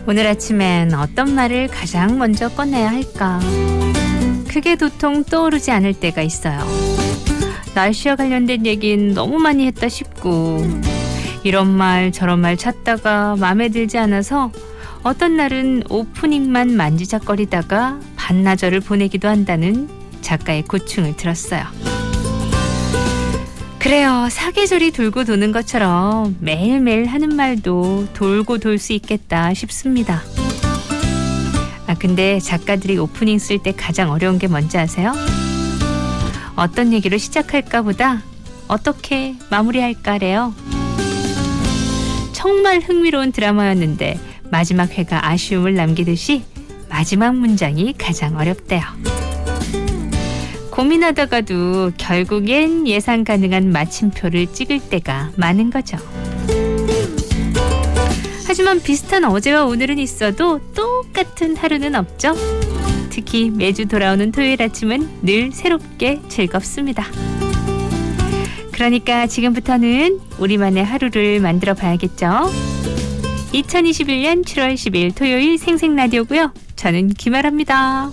오늘 아침엔 어떤 말을 가장 먼저 꺼내야 할까? 크게 도통 떠오르지 않을 때가 있어요. 날씨와 관련된 얘긴 너무 많이 했다 싶고, 이런 말 저런 말 찾다가 마음에 들지 않아서 어떤 날은 오프닝만 만지작거리다가 반나절을 보내기도 한다는 작가의 고충을 들었어요. 그래요. 사계절이 돌고 도는 것처럼 매일매일 하는 말도 돌고 돌 수 있겠다 싶습니다. 근데 작가들이 오프닝 쓸 때 가장 어려운 게 뭔지 아세요? 어떤 얘기로 시작할까 보다 어떻게 마무리할까래요. 정말 흥미로운 드라마였는데 마지막 회가 아쉬움을 남기듯이 마지막 문장이 가장 어렵대요. 고민하다가도 결국엔 예상 가능한 마침표를 찍을 때가 많은 거죠. 하지만 비슷한 어제와 오늘은 있어도 똑같은 하루는 없죠. 특히 매주 돌아오는 토요일 아침은 늘 새롭게 즐겁습니다. 그러니까 지금부터는 우리만의 하루를 만들어 봐야겠죠. 2021년 7월 10일 토요일 생생라디오고요. 저는 김아라입니다.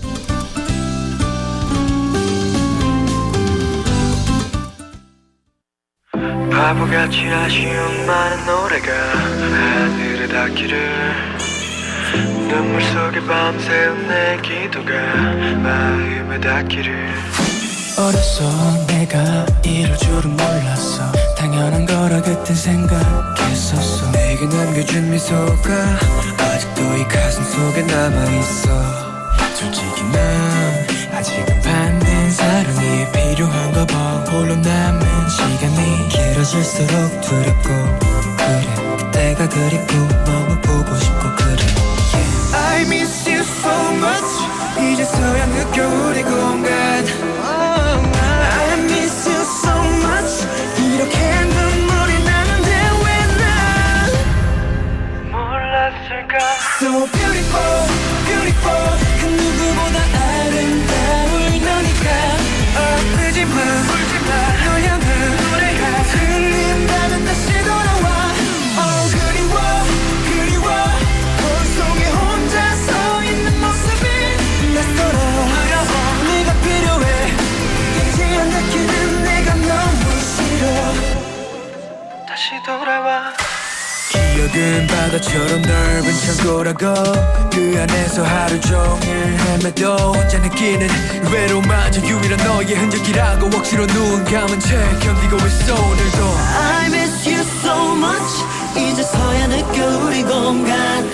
바보같이 아쉬운 많은 노래가 하늘에 닿기를 눈물 속에 밤새운 내 기도가 마음에 닿기를 어려서 내가 이럴 줄은 몰랐어 당연한 거라 그땐 생각했었어 내게 남겨준 미소가 아직도 이 가슴 속에 남아있어 솔직히 난 아직은 반된 사랑이 필요한가 봐 홀로 남은 시간이 길어질수록 두렵고 그래 그때가 그립고 너무 보고 싶고 그래 yeah. I miss you so much 이제서야 느껴 우리 공간 I miss you so much 이렇게 눈물이 나는데 왜 난 몰랐을까 So beautiful beautiful 그 누구보다 아름다울 너니까 아프지마 울지마 널 향한 노래가 들린다면 다시 돌아와 그리워 그리워 거울 속에 혼자 서 있는 모습이 낯설어 어려워 네가 필요해 이제야 느끼는 내가 너무 싫어 다시 돌아와 기억은 바다처럼 넓은 창고라고 그 안에서 하루 종일 헤매도 혼자 느끼는 외로움마저 유일한 너의 흔적이라고 억지로 눈 감은 채 견디고 있어 오늘도 I miss you so much 이제서야 느껴 우리 공간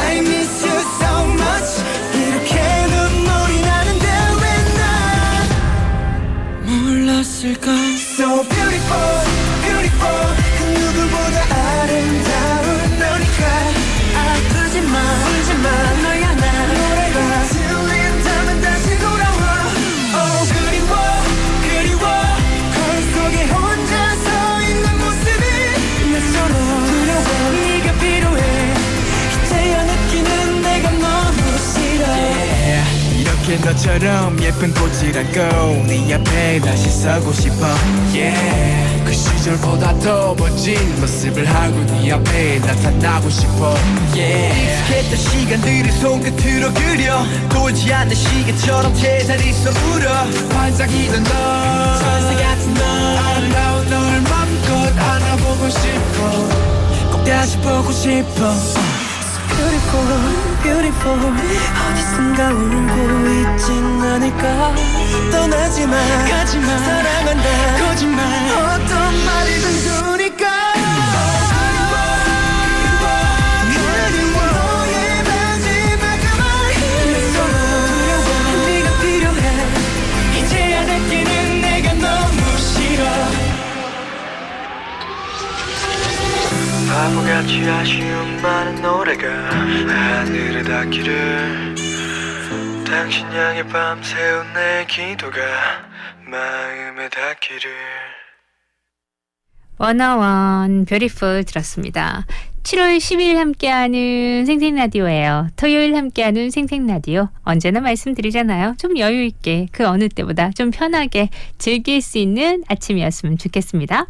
I miss you so much 이렇게 눈물이 나는데 왜 난 몰랐을까 So beautiful beautiful 그 누구보다 아름다운 너니까 아프지마 울지마 널 향한 노래가 들린다면 다시 돌아와 그리워 그리워 거울 속에 혼자 서 있는 모습이 낯설어 두려워 네가 필요해 이제야 느끼는 내가 너무 싫어 yeah. 이렇게 너처럼 예쁜 꽃이라고 네 앞에 다시 서고 싶어 yeah. 그 시절보다 더 멋진 모습을 하고 네 앞에 나타나고 싶어 yeah. 익숙했던 시간들을 손끝으로 그려 돌지 않는 시계처럼 제자리에서 울어 반짝이던 너 천사 같은 너 아름다운 너를 맘껏 안아보고 싶어 꼭 다시 보고 싶어 Beautiful, beautiful 어디선가 울고 있진 않을까 떠나지마 가지마 사랑한다 거짓말 어떤 말이든 좋으니까 그리워 너의 마지막 그 말 두려워 네가 필요해 이제야 느끼는 내가 너무 싫어 바보같이 아쉬운 많은 노래가 하늘에 닿기를 당신 향해 밤새운 내 기도가 마음에 닿기를 원어원 뷰티풀 들었습니다. 7월 10일 함께하는 생생라디오예요. 토요일 함께하는 생생라디오. 언제나 말씀드리잖아요. 좀 여유있게 그 어느 때보다 좀 편하게 즐길 수 있는 아침이었으면 좋겠습니다.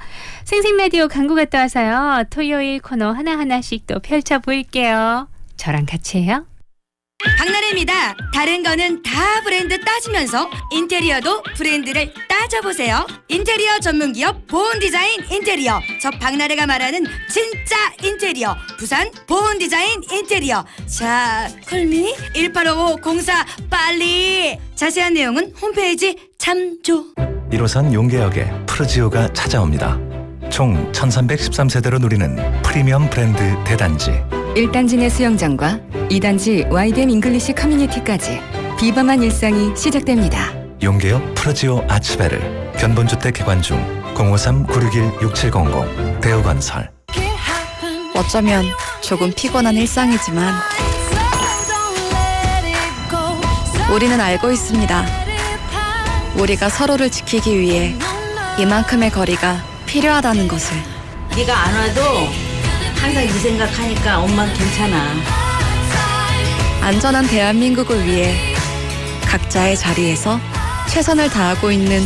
생생라디오 광고 갔다 와서요. 토요일 코너 하나하나씩 또 펼쳐볼게요. 저랑 같이 해요. 박나래입니다. 다른 거는 다 브랜드 따지면서 인테리어도 브랜드를 따져보세요. 인테리어 전문기업 보온디자인 인테리어. 저 박나래가 말하는 진짜 인테리어. 부산 보온디자인 인테리어. 자, 콜미 185504 빨리. 자세한 내용은 홈페이지 참조. 1호선 용계역에 프르지오가 찾아옵니다. 총 1313세대로 누리는 프리미엄 브랜드 대단지. 1단지 내 수영장과 2단지 YDM 잉글리시 커뮤니티까지 비범한 일상이 시작됩니다. 용계역 프르지오 아츠베르. 견본주택 개관 중 053-961-6700 대우건설. 어쩌면 조금 피곤한 일상이지만 우리는 알고 있습니다. 우리가 서로를 지키기 위해 이만큼의 거리가 필요하다는 것을. 네가 안 와도 항상 네 생각하니까 엄마는 괜찮아. 안전한 대한민국을 위해 각자의 자리에서 최선을 다하고 있는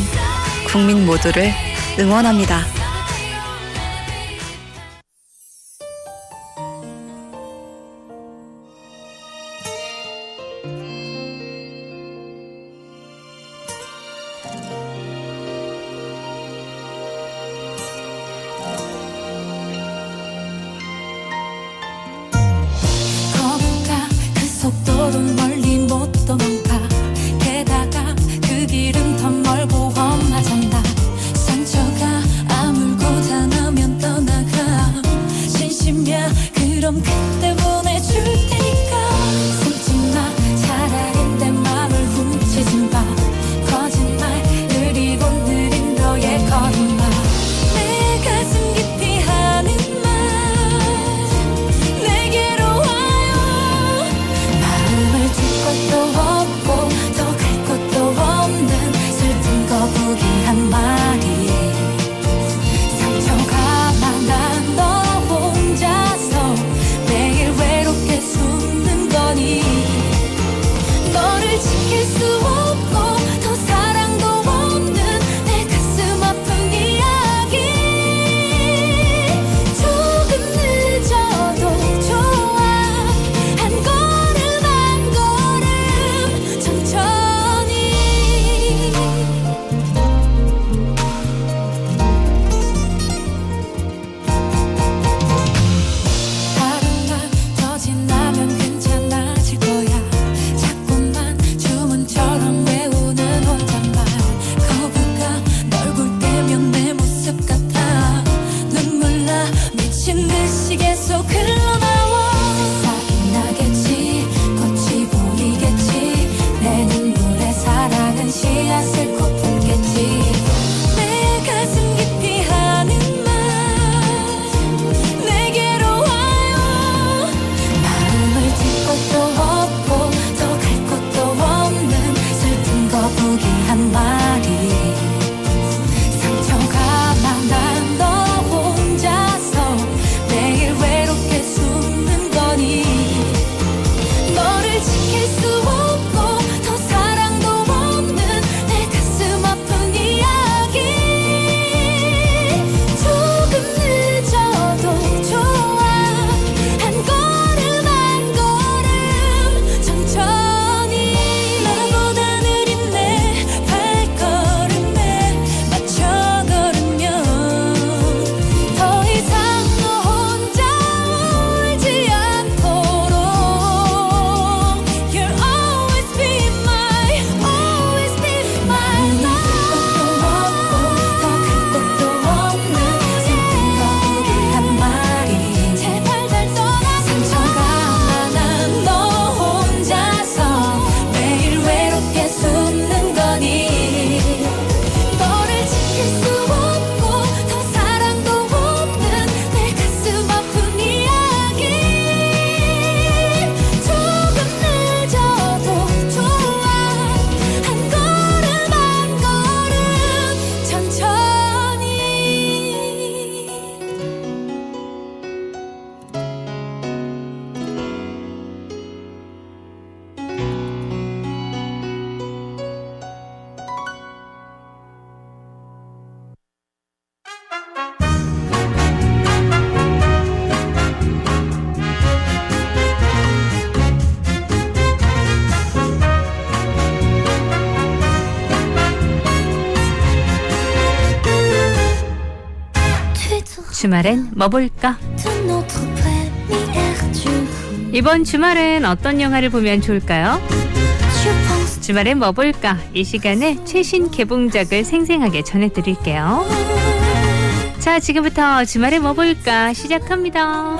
국민 모두를 응원합니다. 거북아 그 속도로 멀리 못 도망가. 게다가 그 길은 더 멀고 험하단다. 상처가 아물고자 나면 떠나가. 진심이야 그럼 그때 보내줄 테니까. 숨지마 차라리 내 맘을 훔치지 마. 거짓말 느리고 느린 너의 걸음마. 내 가슴 깊이 하는 말 내게로 와요. 마음을 줄 것도 없고 더 갈 것도 없는 슬픈 거 주말엔 뭐 볼까? 이번 주말엔 어떤 영화를 보면 좋을까요? 주말엔 뭐 볼까? 이 시간에 최신 개봉작을 생생하게 전해드릴게요. 자, 지금부터 주말에 뭐 볼까 시작합니다.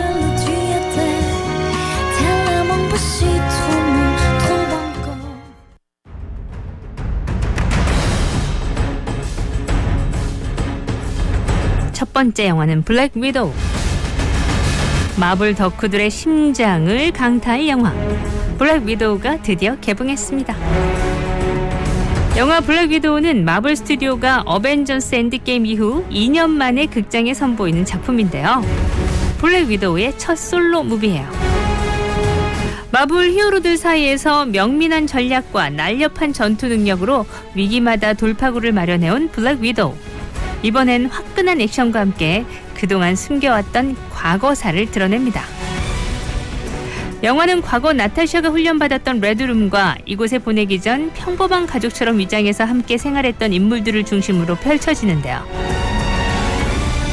첫 번째 영화는 블랙 위도우. 마블 덕후들의 심장을 강타할 영화 블랙 위도우가 드디어 개봉했습니다. 영화 블랙 위도우는 마블 스튜디오가 어벤져스 엔드게임 이후 2년 만에 극장에 선보이는 작품인데요. 블랙 위도우의 첫 솔로 무비예요. 마블 히어로들 사이에서 명민한 전략과 날렵한 전투 능력으로 위기마다 돌파구를 마련해온 블랙 위도우. 이번엔 화끈한 액션과 함께 그동안 숨겨왔던 과거사를 드러냅니다. 영화는 과거 나타샤가 훈련받았던 레드룸과 이곳에 보내기 전 평범한 가족처럼 위장해서 함께 생활했던 인물들을 중심으로 펼쳐지는데요.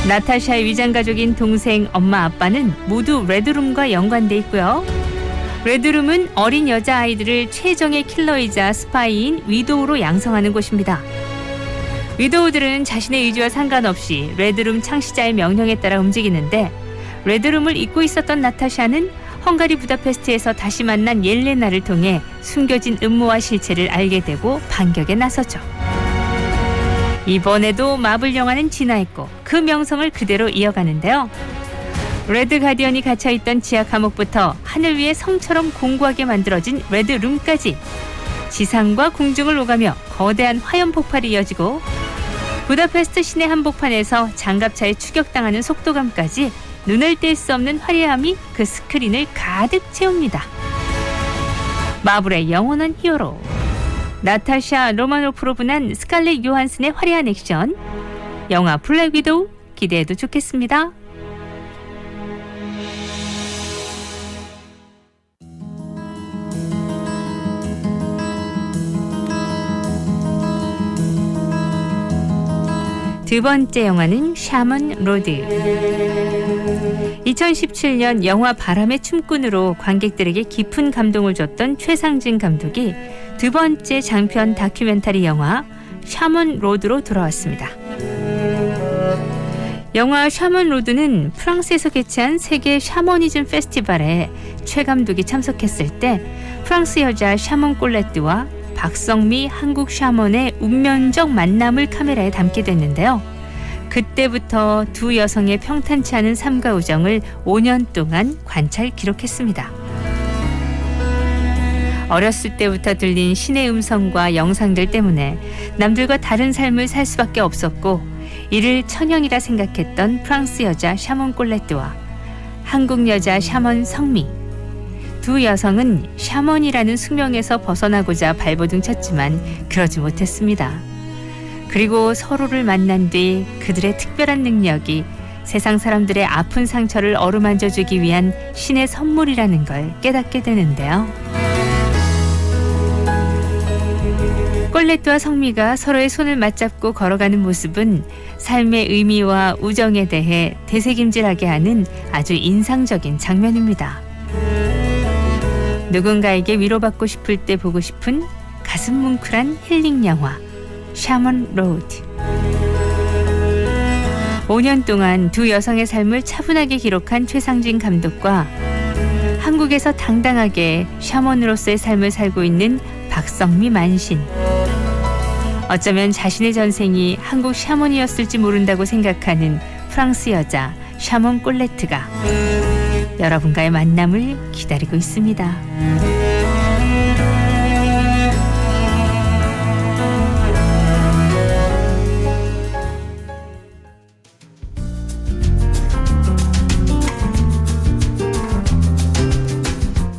나타샤의 위장가족인 동생, 엄마, 아빠는 모두 레드룸과 연관돼 있고요. 레드룸은 어린 여자아이들을 최정의 킬러이자 스파이인 위도우로 양성하는 곳입니다. 위도우들은 자신의 의지와 상관없이 레드룸 창시자의 명령에 따라 움직이는데 레드룸을 잊고 있었던 나타샤는 헝가리 부다페스트에서 다시 만난 옐레나를 통해 숨겨진 음모와 실체를 알게 되고 반격에 나서죠. 이번에도 마블 영화는 진화했고 그 명성을 그대로 이어가는데요. 레드 가디언이 갇혀있던 지하 감옥부터 하늘 위에 성처럼 공고하게 만들어진 레드룸까지 지상과 공중을 오가며 거대한 화염 폭발이 이어지고 부다페스트 시내 한복판에서 장갑차에 추격당하는 속도감까지 눈을 뗄 수 없는 화려함이 그 스크린을 가득 채웁니다. 마블의 영원한 히어로 나타샤 로마노프로 분한 스칼렛 요한슨의 화려한 액션 영화 블랙 위도우 기대해도 좋겠습니다. 두 번째 영화는 샤먼 로드. 2017년 영화 바람의 춤꾼으로 관객들에게 깊은 감동을 줬던 최상진 감독이 두 번째 장편 다큐멘터리 영화 샤먼 로드로 돌아왔습니다. 영화 샤먼 로드는 프랑스에서 개최한 세계 샤머니즘 페스티벌에 최 감독이 참석했을 때 프랑스 여자 샤먼 꼴레트와 박성미 한국 샤먼의 운명적 만남을 카메라에 담게 됐는데요. 그때부터 두 여성의 평탄치 않은 삶과 우정을 5년 동안 관찰 기록했습니다. 어렸을 때부터 들린 신의 음성과 영상들 때문에 남들과 다른 삶을 살 수밖에 없었고 이를 천형이라 생각했던 프랑스 여자 샤먼 꼴레트와 한국 여자 샤먼 성미. 두 여성은 샤먼이라는 숙명에서 벗어나고자 발버둥 쳤지만 그러지 못했습니다. 그리고 서로를 만난 뒤 그들의 특별한 능력이 세상 사람들의 아픈 상처를 어루만져주기 위한 신의 선물이라는 걸 깨닫게 되는데요. 꼴레트와 성미가 서로의 손을 맞잡고 걸어가는 모습은 삶의 의미와 우정에 대해 되새김질하게 하는 아주 인상적인 장면입니다. 누군가에게 위로받고 싶을 때 보고 싶은 가슴 뭉클한 힐링 영화 샤먼 로드. 5년 동안 두 여성의 삶을 차분하게 기록한 최상진 감독과 한국에서 당당하게 샤먼으로서의 삶을 살고 있는 박성미 만신. 어쩌면 자신의 전생이 한국 샤먼이었을지 모른다고 생각하는 프랑스 여자 샤먼 꼴레트가 여러분과의 만남을 기다리고 있습니다.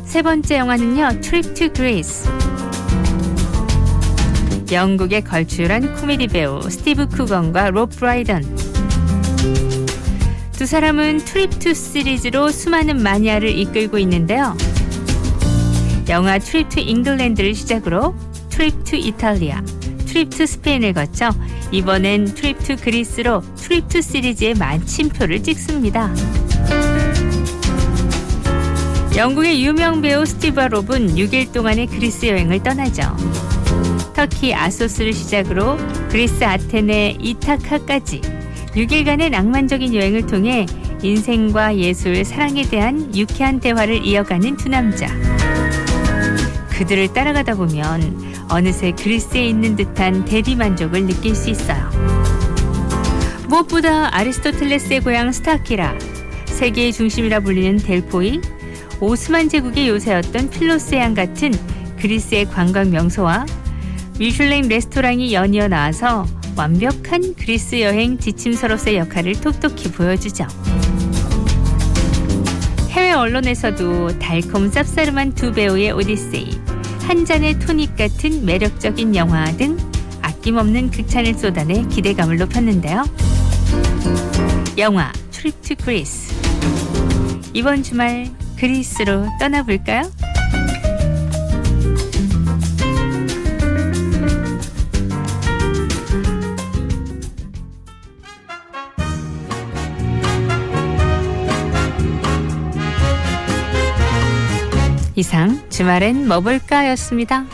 세 번째 영화는요, Trip to Greece. 영국의 걸출한 코미디 배우 스티브 쿠건과 롭 브라이던. 두 사람은 트립 투 시리즈로 수많은 마니아를 이끌고 있는데요. 영화 트립 투 잉글랜드를 시작으로 트립 투 이탈리아, 트립 트립 투 스페인을 거쳐 이번엔 트립 투 그리스로 트립 투 시리즈의 마침표를 찍습니다. 영국의 유명 배우 스티브 롭은 6일 동안의 그리스 여행을 떠나죠. 터키 아소스를 시작으로 그리스 아테네 이타카까지 6일간의 낭만적인 여행을 통해 인생과 예술, 사랑에 대한 유쾌한 대화를 이어가는 두 남자. 그들을 따라가다 보면 어느새 그리스에 있는 듯한 대리만족을 느낄 수 있어요. 무엇보다 아리스토텔레스의 고향 스타키라, 세계의 중심이라 불리는 델포이, 오스만 제국의 요새였던 필로스의 양 같은 그리스의 관광 명소와 미슐랭 레스토랑이 연이어 나와서 완벽한 그리스 여행 지침서로서의 역할을 톡톡히 보여주죠. 해외 언론에서도 달콤 쌉싸름한 두 배우의 오디세이, 한 잔의 토닉 같은 매력적인 영화 등 아낌없는 극찬을 쏟아내 기대감을 높였는데요. 영화 트립 투 그리스. 이번 주말 그리스로 떠나볼까요? 이상 주말엔 뭐 볼까 였습니다.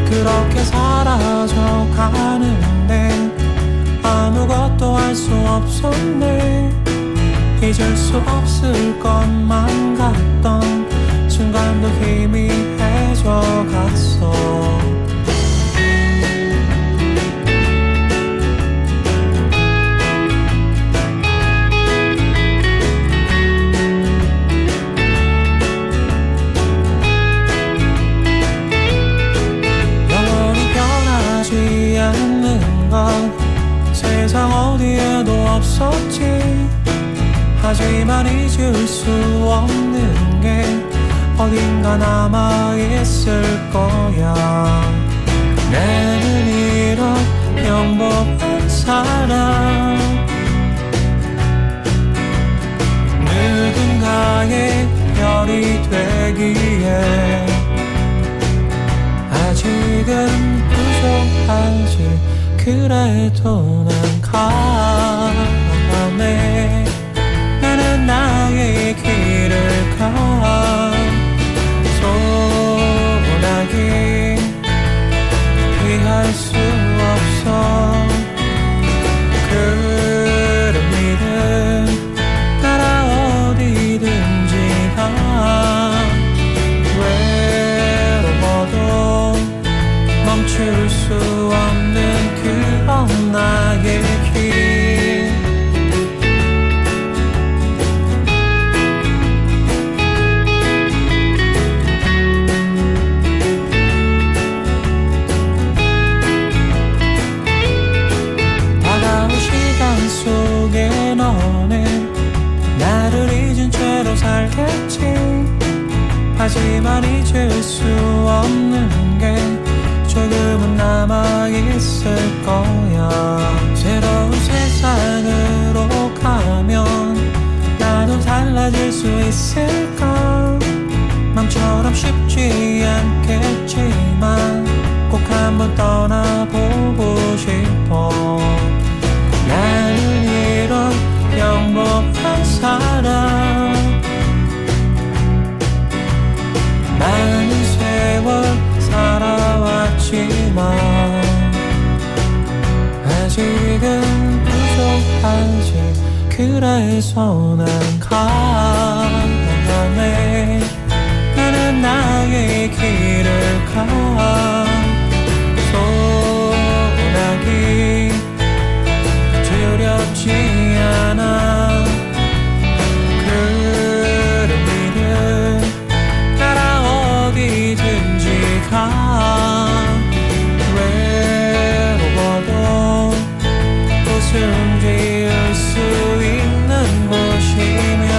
그렇게 사라져 가는데 아무것도 할 수 없었네. 잊을 수 없을 것만 같던 순간도 희미해져 갔어. 영원히 변하지 않는 건 세상 어디에도 없었지. 하지만 잊을 수 없는 게 어딘가 남아있을 거야. 내는 이런 평범한 사람, 누군가의 별이 되기에 아직은 부족하지. 그래도 난 가네. 나는 나의 길을 가. 소원하기 피할 수 없어. 그런 일은 나라 어디든지 가. 외로워도 멈출 수 없는 그런 나의 길. 다가올 시간 속에 너는 나를 잊은 채로 살겠지. 하지만 잊을 수 없는 게 조금은 남아있을 거야. 새로운 세상으로 가면 나도 달라질 수 있을까. 맘처럼 쉽지 않겠지만 꼭 한번 떠나보고 싶어. 나는 이런 평범한 사람, 많은 세월 살아왔지만 아직은 부족하지. 그래서 난 가네. 나는 나의 길을 가. 소원하기 두렵지 않아. 그런 일은 나라 어디든지 가. 외로워도 웃음 지을 수 있는 곳이면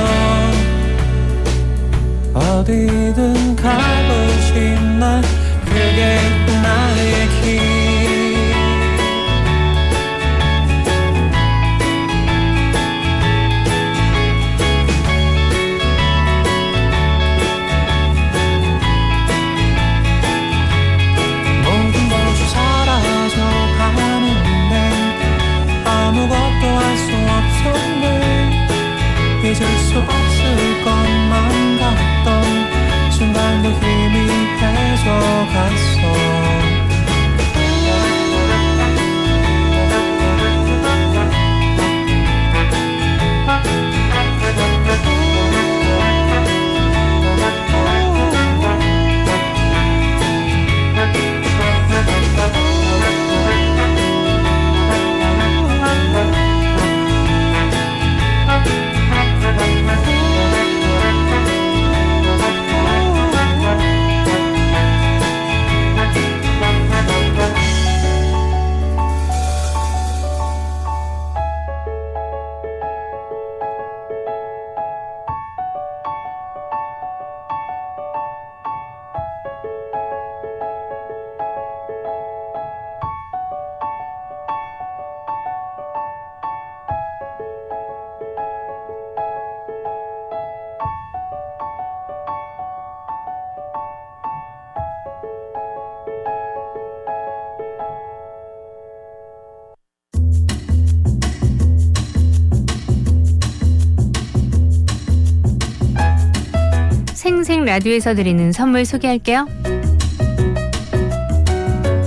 라디오에서 드리는 선물 소개할게요.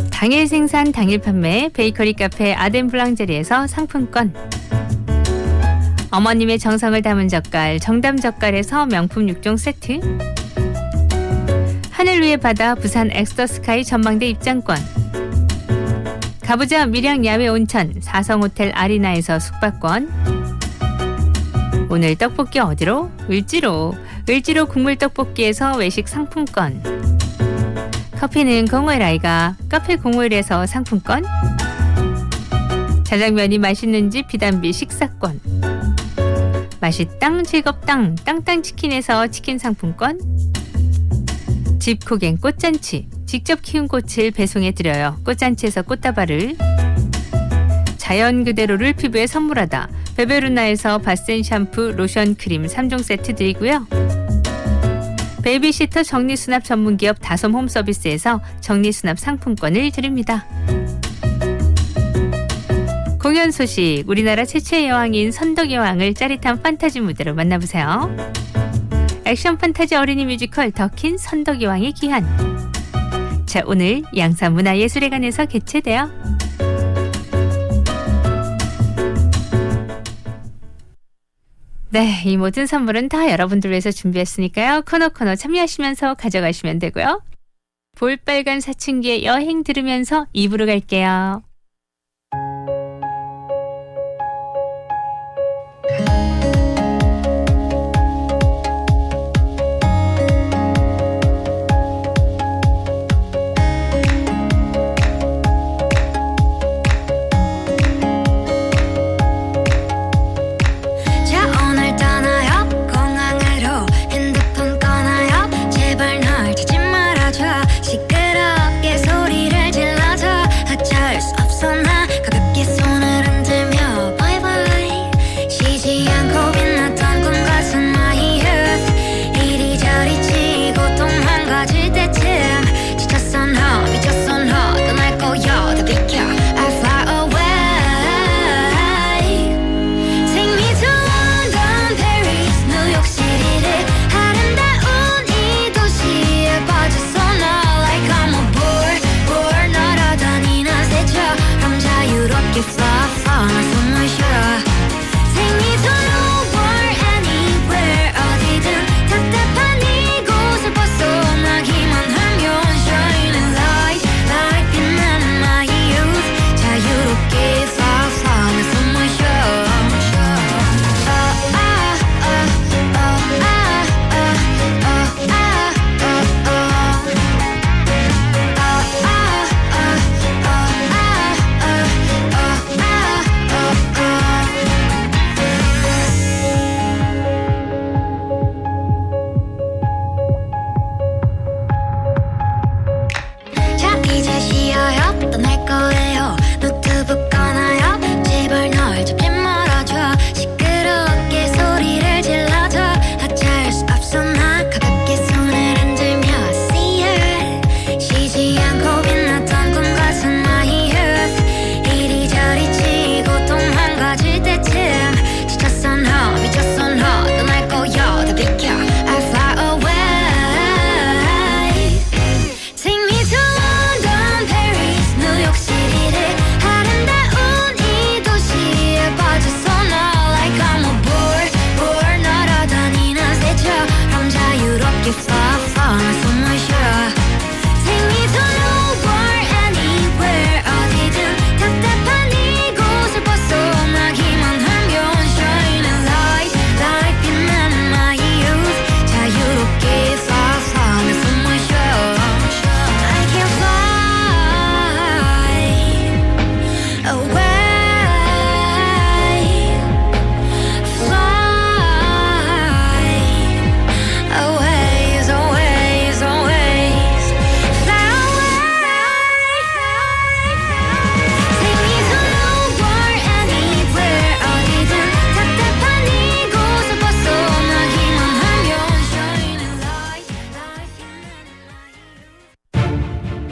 당일 생산 당일 판매 베이커리 카페 아덴 블랑제리에서 상품권, 어머님의 정성을 담은 젓갈 정담 젓갈에서 명품 6종 세트, 하늘 위의 바다 부산 엑스터스카이 전망대 입장권, 가부자 밀양 야외 온천 사성호텔 아리나에서 숙박권, 오늘 떡볶이 어디로? 을지로 국물 떡볶이에서 외식 상품권, 커피는 공오엘아이가 카페 공오엘에서 상품권, 자장면이 맛있는지 비단비 식사권, 맛있당 즐겁당 땅땅치킨에서 치킨 상품권, 집코갱 꽃잔치 직접 키운 꽃을 배송해드려요. 꽃잔치에서 꽃다발을, 자연 그대로를 피부에 선물하다 베베루나에서 바센 샴푸 로션 크림 3종 세트 드리고요. 베이비시터 정리수납 전문기업 다솜 홈서비스에서 정리수납 상품권을 드립니다. 공연 소식, 우리나라 최초의 여왕인 선덕 여왕을 짜릿한 판타지 무대로 만나보세요. 액션 판타지 어린이 뮤지컬 더킨 선덕 여왕의 귀한. 자, 오늘 양산문화예술회관에서 개최돼요. 네, 이 모든 선물은 다 여러분들 위해서 준비했으니까요. 코너 참여하시면서 가져가시면 되고요. 볼빨간 사춘기의 여행 들으면서 2부로 갈게요.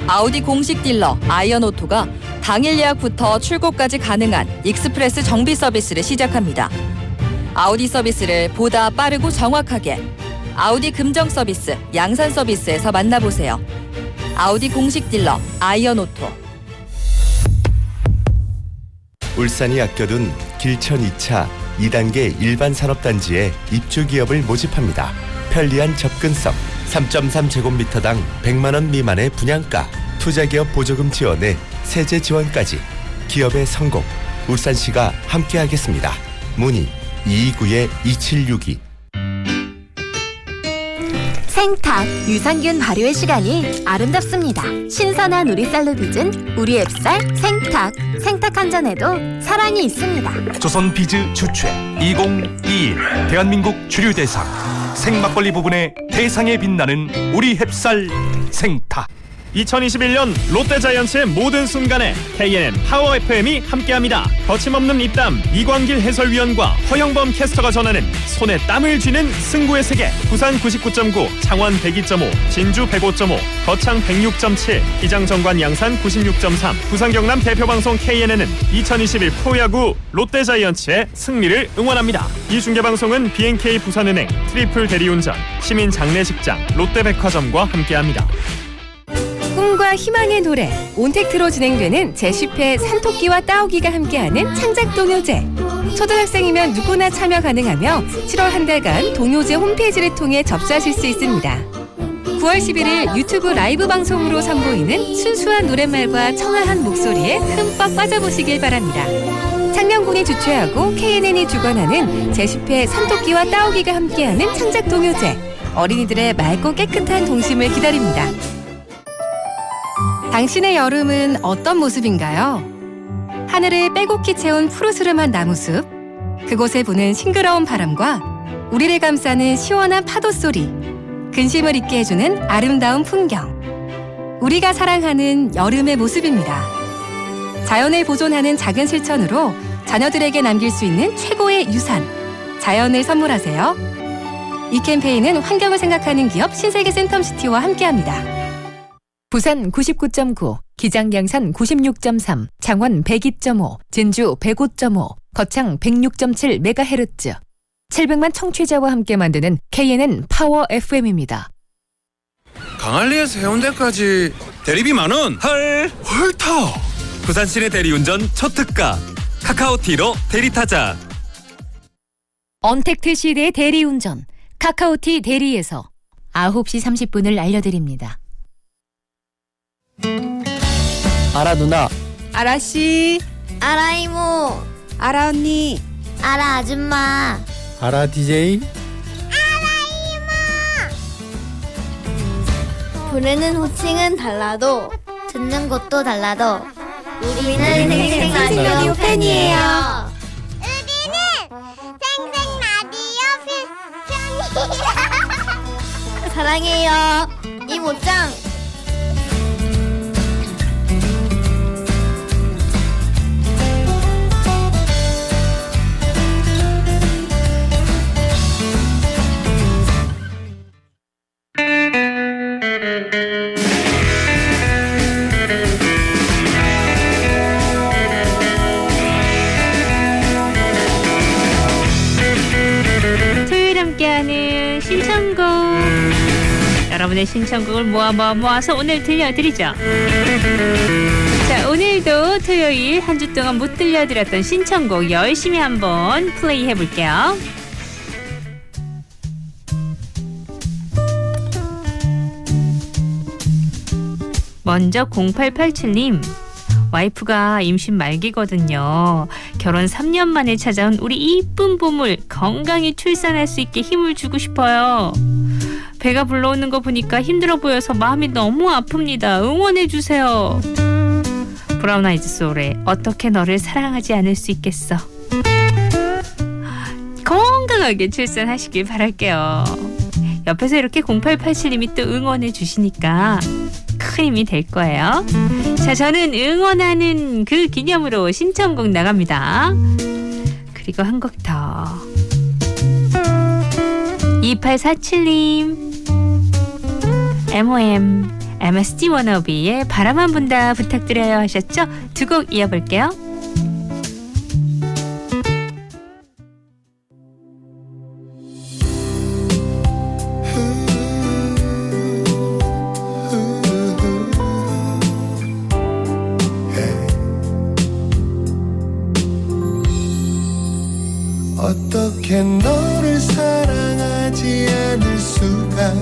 아우디 공식 딜러 아이언오토가 당일 예약부터 출고까지 가능한 익스프레스 정비 서비스를 시작합니다. 아우디 서비스를 보다 빠르고 정확하게 아우디 금정 서비스, 양산 서비스에서 만나보세요. 아우디 공식 딜러 아이언오토. 울산이 아껴둔 길천 2차 2단계 일반 산업단지에 입주 기업을 모집합니다. 편리한 접근성, 3.3제곱미터당 100만 원 미만의 분양가, 투자기업 보조금 지원에 세제 지원까지 기업의 성공, 울산시가 함께하겠습니다. 문의 229-2762. 생탁, 유산균 발효의 시간이 아름답습니다. 신선한 우리 쌀로 빚은 우리 앱쌀 생탁. 생탁 한 잔에도 사랑이 있습니다. 조선 비즈 주최 2021 대한민국 주류 대상 생막걸리 부분의 대상에 빛나는 우리 햅쌀 생탁. 2021년 롯데자이언츠의 모든 순간에 KNN 파워 FM이 함께합니다. 거침없는 입담 이광길 해설위원과 허영범 캐스터가 전하는 손에 땀을 쥐는 승부의 세계. 부산 99.9, 창원 102.5, 진주 105.5, 거창 106.7, 기장정관 양산 96.3. 부산 경남 대표방송 KNN은 2021 프로야구 롯데자이언츠의 승리를 응원합니다. 이 중계방송은 BNK 부산은행, 트리플 대리운전, 시민 장례식장, 롯데백화점과 함께합니다. 꿈과 희망의 노래 온택트로 진행되는 제10회 산토끼와 따오기가 함께하는 창작 동요제. 초등학생이면 누구나 참여 가능하며 7월 한 달간 동요제 홈페이지를 통해 접수하실 수 있습니다. 9월 11일 유튜브 라이브 방송으로 선보이는 순수한 노랫말과 청아한 목소리에 흠뻑 빠져보시길 바랍니다. 창녕군이 주최하고 KNN이 주관하는 제10회 산토끼와 따오기가 함께하는 창작 동요제. 어린이들의 맑고 깨끗한 동심을 기다립니다. 당신의 여름은 어떤 모습인가요? 하늘을 빼곡히 채운 푸르스름한 나무숲, 그곳에 부는 싱그러운 바람과 우리를 감싸는 시원한 파도 소리, 근심을 잊게 해주는 아름다운 풍경. 우리가 사랑하는 여름의 모습입니다. 자연을 보존하는 작은 실천으로 자녀들에게 남길 수 있는 최고의 유산, 자연을 선물하세요. 이 캠페인은 환경을 생각하는 기업 신세계 센텀시티와 함께합니다. 부산 99.9, 기장양산 96.3, 창원 102.5, 진주 105.5, 거창 106.7MHz. 700만 청취자와 함께 만드는 KNN 파워 FM입니다. 강한리에서 해운대까지 대리비 만원. 헐 헐터. 부산 시내 대리운전 초특가. 카카오티로 대리타자. 언택트 시대의 대리운전 카카오티 대리에서 9시 30분을 알려드립니다. 아라 누나. 아라씨, 아라 이모, 아라 언니, 아라 아줌마, 아라 DJ. 부르는 호칭은 달라도 듣는 곳도 달라도 우리는 생생라디오 팬이에요. 우리는 생생라디오 팬이에요. 사랑해요, 이모짱. 토요일 함께하는 신청곡. 여러분의 신청곡을 모아서 오늘 들려드리죠. 자, 오늘도 토요일 한 주 동안 못 들려드렸던 신청곡 열심히 한번 플레이 해볼게요. 먼저 0887님, 와이프가 임신 말기거든요. 결혼 3년 만에 찾아온 우리 이쁜 보물 건강히 출산할 수 있게 힘을 주고 싶어요. 배가 불러오는 거 보니까 힘들어 보여서 마음이 너무 아픕니다. 응원해주세요. 브라운 아이즈 소울의 어떻게 너를 사랑하지 않을 수 있겠어. 건강하게 출산하시길 바랄게요. 옆에서 이렇게 0887님이 또 응원해 주시니까 큰 힘이 될 거예요. 자, 저는 응원하는 그 기념으로 신청곡 나갑니다. 그리고 한 곡 더. 2847님, MOM MSG 워너비의 바라만 분다 부탁드려요 하셨죠? 두 곡 이어볼게요. 어떻게 너를 사랑하지 않을 수가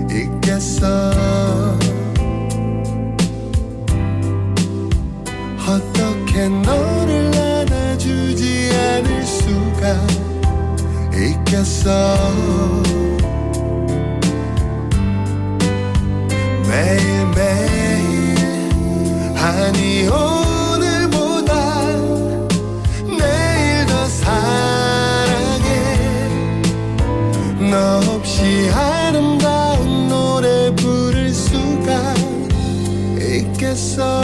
있겠어. 어떻게 너를 안아주지 않을 수가 있겠어. 매일매일 아니 오늘보다 내일 더 사랑해. 너 없이 아름다운 노래 부를 수가 있겠어.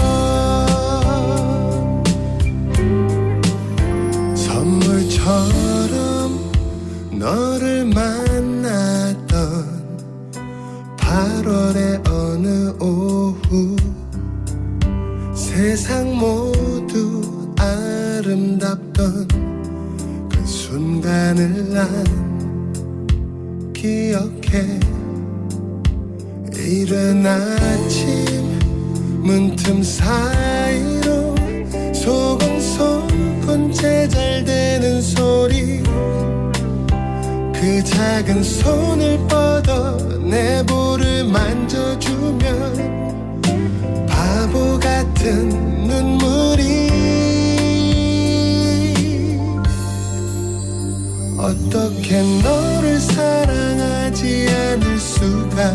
선물처럼 너를 만났던 8월의 어느 오후 세상 모두 아름답던 그 순간을 난 기억해. 이른 아침 문틈 사이로 소곤소곤 제잘되는 소리. 그 작은 손을 뻗어 내 볼을 만져주면 바보 같은 눈물이. 어떻게 너를 사랑하지 않을 수가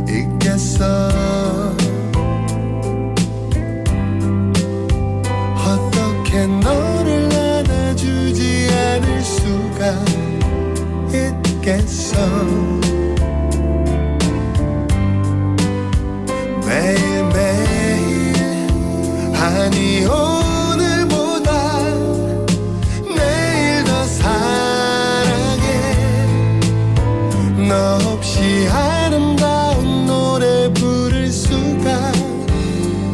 있겠어. 어떻게 너를 안아주지 않을 수가 있겠어. 매일매일 아니 오늘보다 내일 더 사랑해. 너 없이 아름다운 노래 부를 수가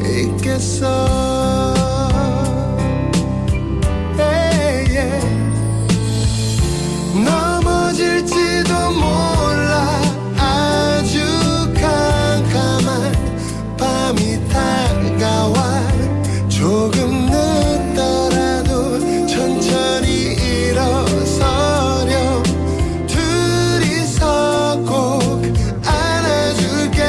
있겠어. 넘어질지도 몰라. 아주 캄캄한 밤이 다가와. 조금 늦더라도 천천히 일어서렴. 둘이서 꼭 안아줄게.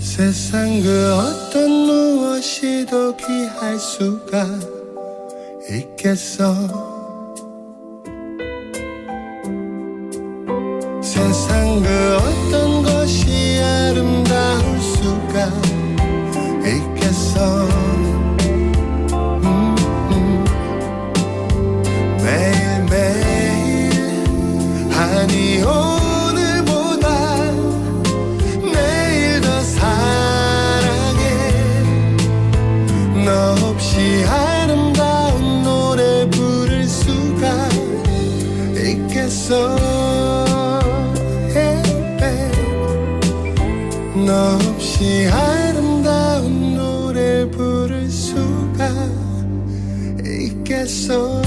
세상 그 어떤 무엇이 더 귀할 수가 있겠어. 세상 그 어떤 것이 아름다울 수가 있겠어. 매일매일 아니 오늘보다 내일 더 사랑해. 너 없이 아름다운 노래 부를 수가 있겠어. 너 없이 아름다운 노래 부를 수가 있겠어.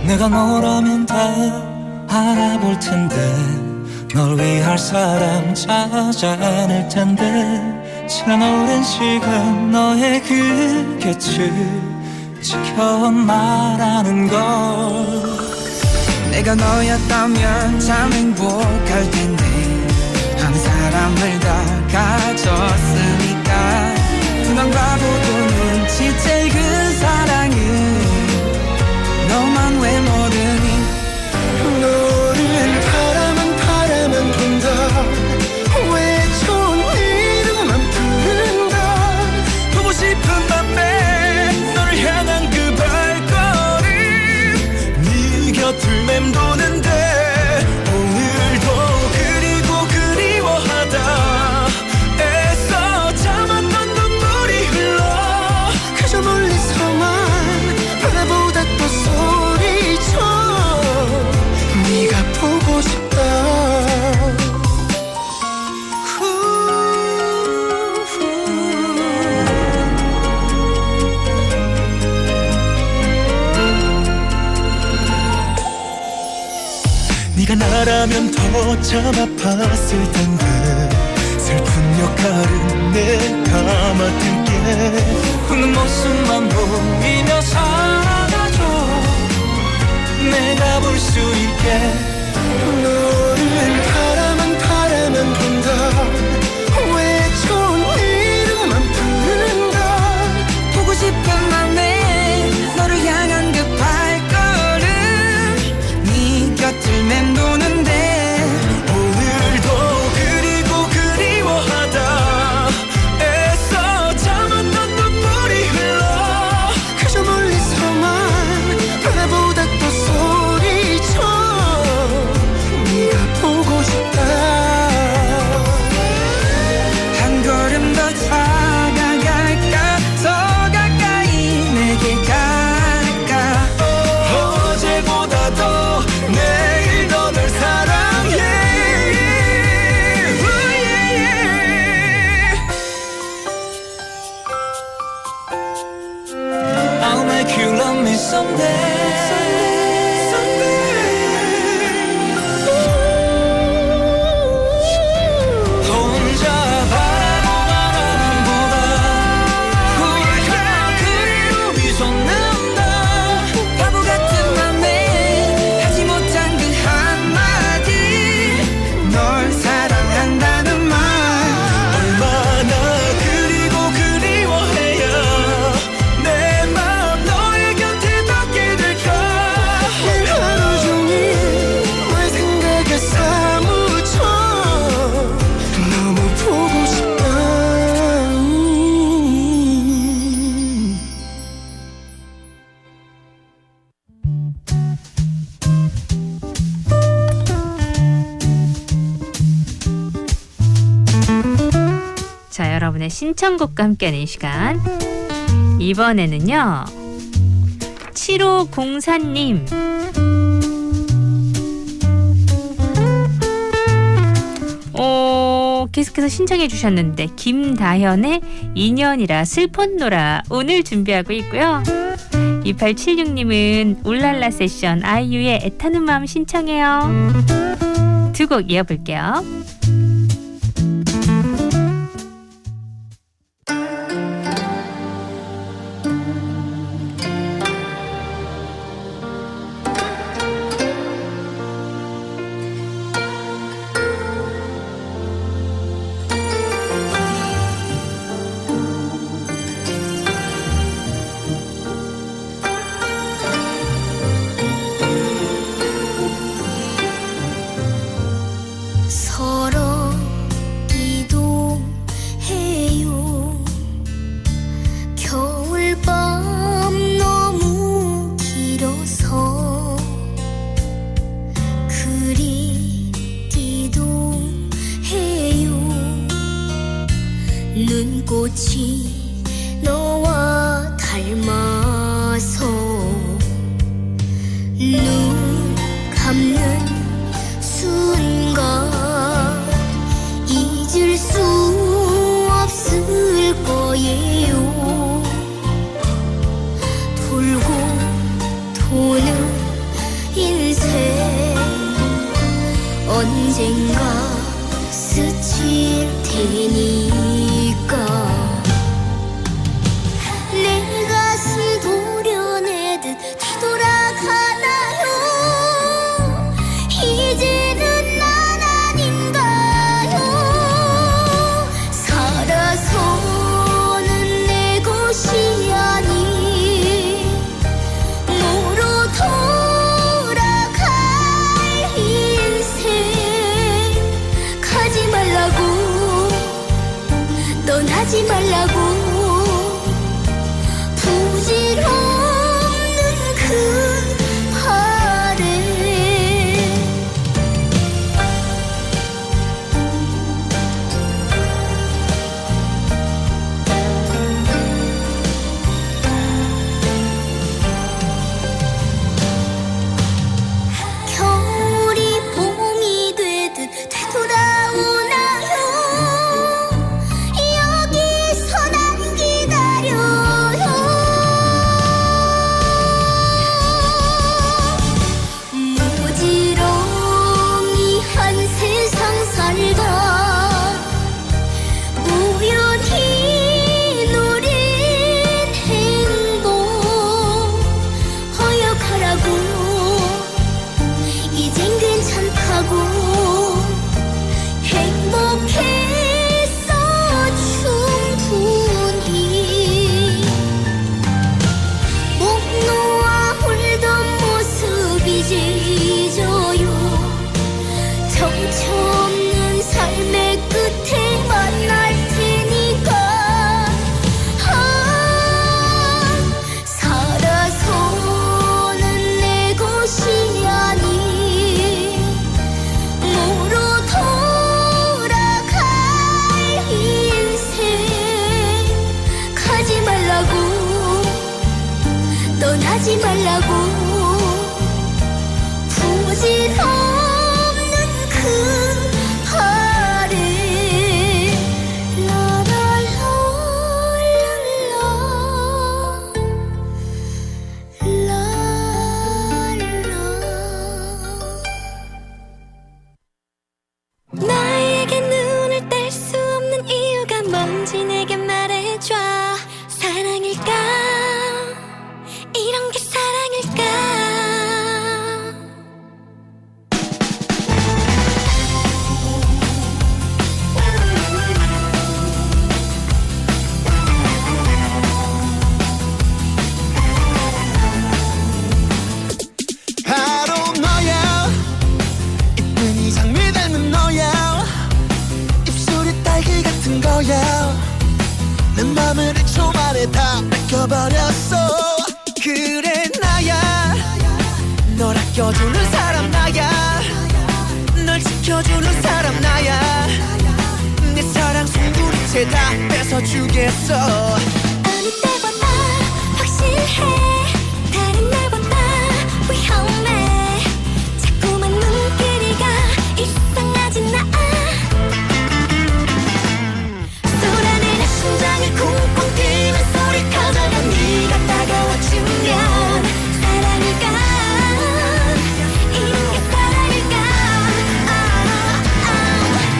내가 너라면 다 알아볼 텐데 널 위할 사람 찾아낼 텐데 지난 오랜 시간 너의 그 곁을 지켜온 나라는 걸. 내가 너였다면 참 행복할 텐데 한 사람을 다 가졌으니까 그만 바보도 눈치챌 그 사랑은 너만 왜 모르니. 너를 바라만 본다. 왜 좋은 이름만 부른다. 보고 싶은 밤에 너를 향한 그 발걸음 네 곁을 맴도는데 오늘도 그리고 그리워하다 애써 네가 나라면 더 참 아팠을 텐데 슬픈 역할은 내가 맡을게. 웃는 모습만 보이며 살아가줘. 내가 볼 수 있게. 너를 바라만 본다. 왜 좋은 이름만 부른다. 보고 싶은 맘에 너를 향한 그 발걸음 네 곁을 맴도는데 오늘도 그리고 그리워하다 애써 참았던 눈물이 흘러. 그저 멀리서만 바라보다 또 소리쳐. 네가 보고 싶다. 한 걸음 더 다가갈까 더 가까이 내게 갈까. 어제보다 더 내일 더 널 사랑해. I'll make you love me someday. 혼자 바라보는 보다 우리가 그리움이 솟는다. 바보 같은 맘에 하지 못한 그 한마디 널 사랑한다는 말. 얼마나 그리고 그리워해야 내 맘 너의 곁에 닿게 될까. 하루 종일 널 생각에 사무쳐. 너무 보고 싶다. 자, 여러분의 신청곡과 함께하는 시간. 이번에는요 7504님 계속해서 신청해 주셨는데 김다현의 인연이라 슬펐노라 오늘 준비하고 있고요. 2876님은 울랄라 세션 아이유의 애타는 마음 신청해요. 두 곡 이어볼게요. 서로 기도해요. 겨울밤 너무 길어서 그립기도 해요. 눈꽃이 너와 닮아서 눈 감는 순간 잊을 수 없을 거예요. 돌고 도는 인생 언젠가 스칠 테니까 내 가슴 도려내듯 뒤돌아가나요. 이제는 난 아닌가요. 살아서는 내 것이 아닌 무로 돌아갈 인생. 가지 말라고 떠나지 말라고 부질없는 그 바램. 겨울이 봄이 되듯 되돌아오나요. 여기서 난 맘을 1초 만에 다 뺏겨버렸어. 그래 나야, 널 아껴주는 사람 나야, 널 지켜주는 사람 나야. 내 사랑 송두리째 다 뺏어주겠어. 어느 때보다 확실해. 다른 날보다 위험해. 자꾸만 눈길이가 이상하진 않아. 쏟아내는 심장을 쿵쿵 뛰는 소리 커져가 네가 다가와주면 사랑일까? 이런 게 사랑일까?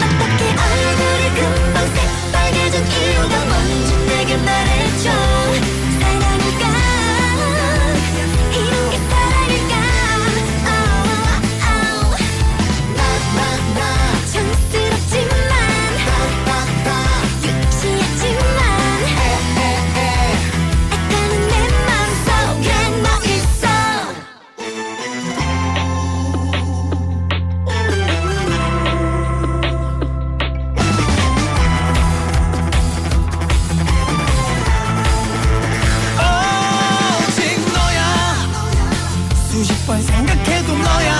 어떻게 얼굴이 금방 새빨개진 이유가 뭔지 내게 말해줘. 사랑일까? 이런 게 사랑일까? 촌스럽지만 유치하지만 애타는 내 맘속에 너 있어. 오직 너야. 수십 번 생각해도 너야.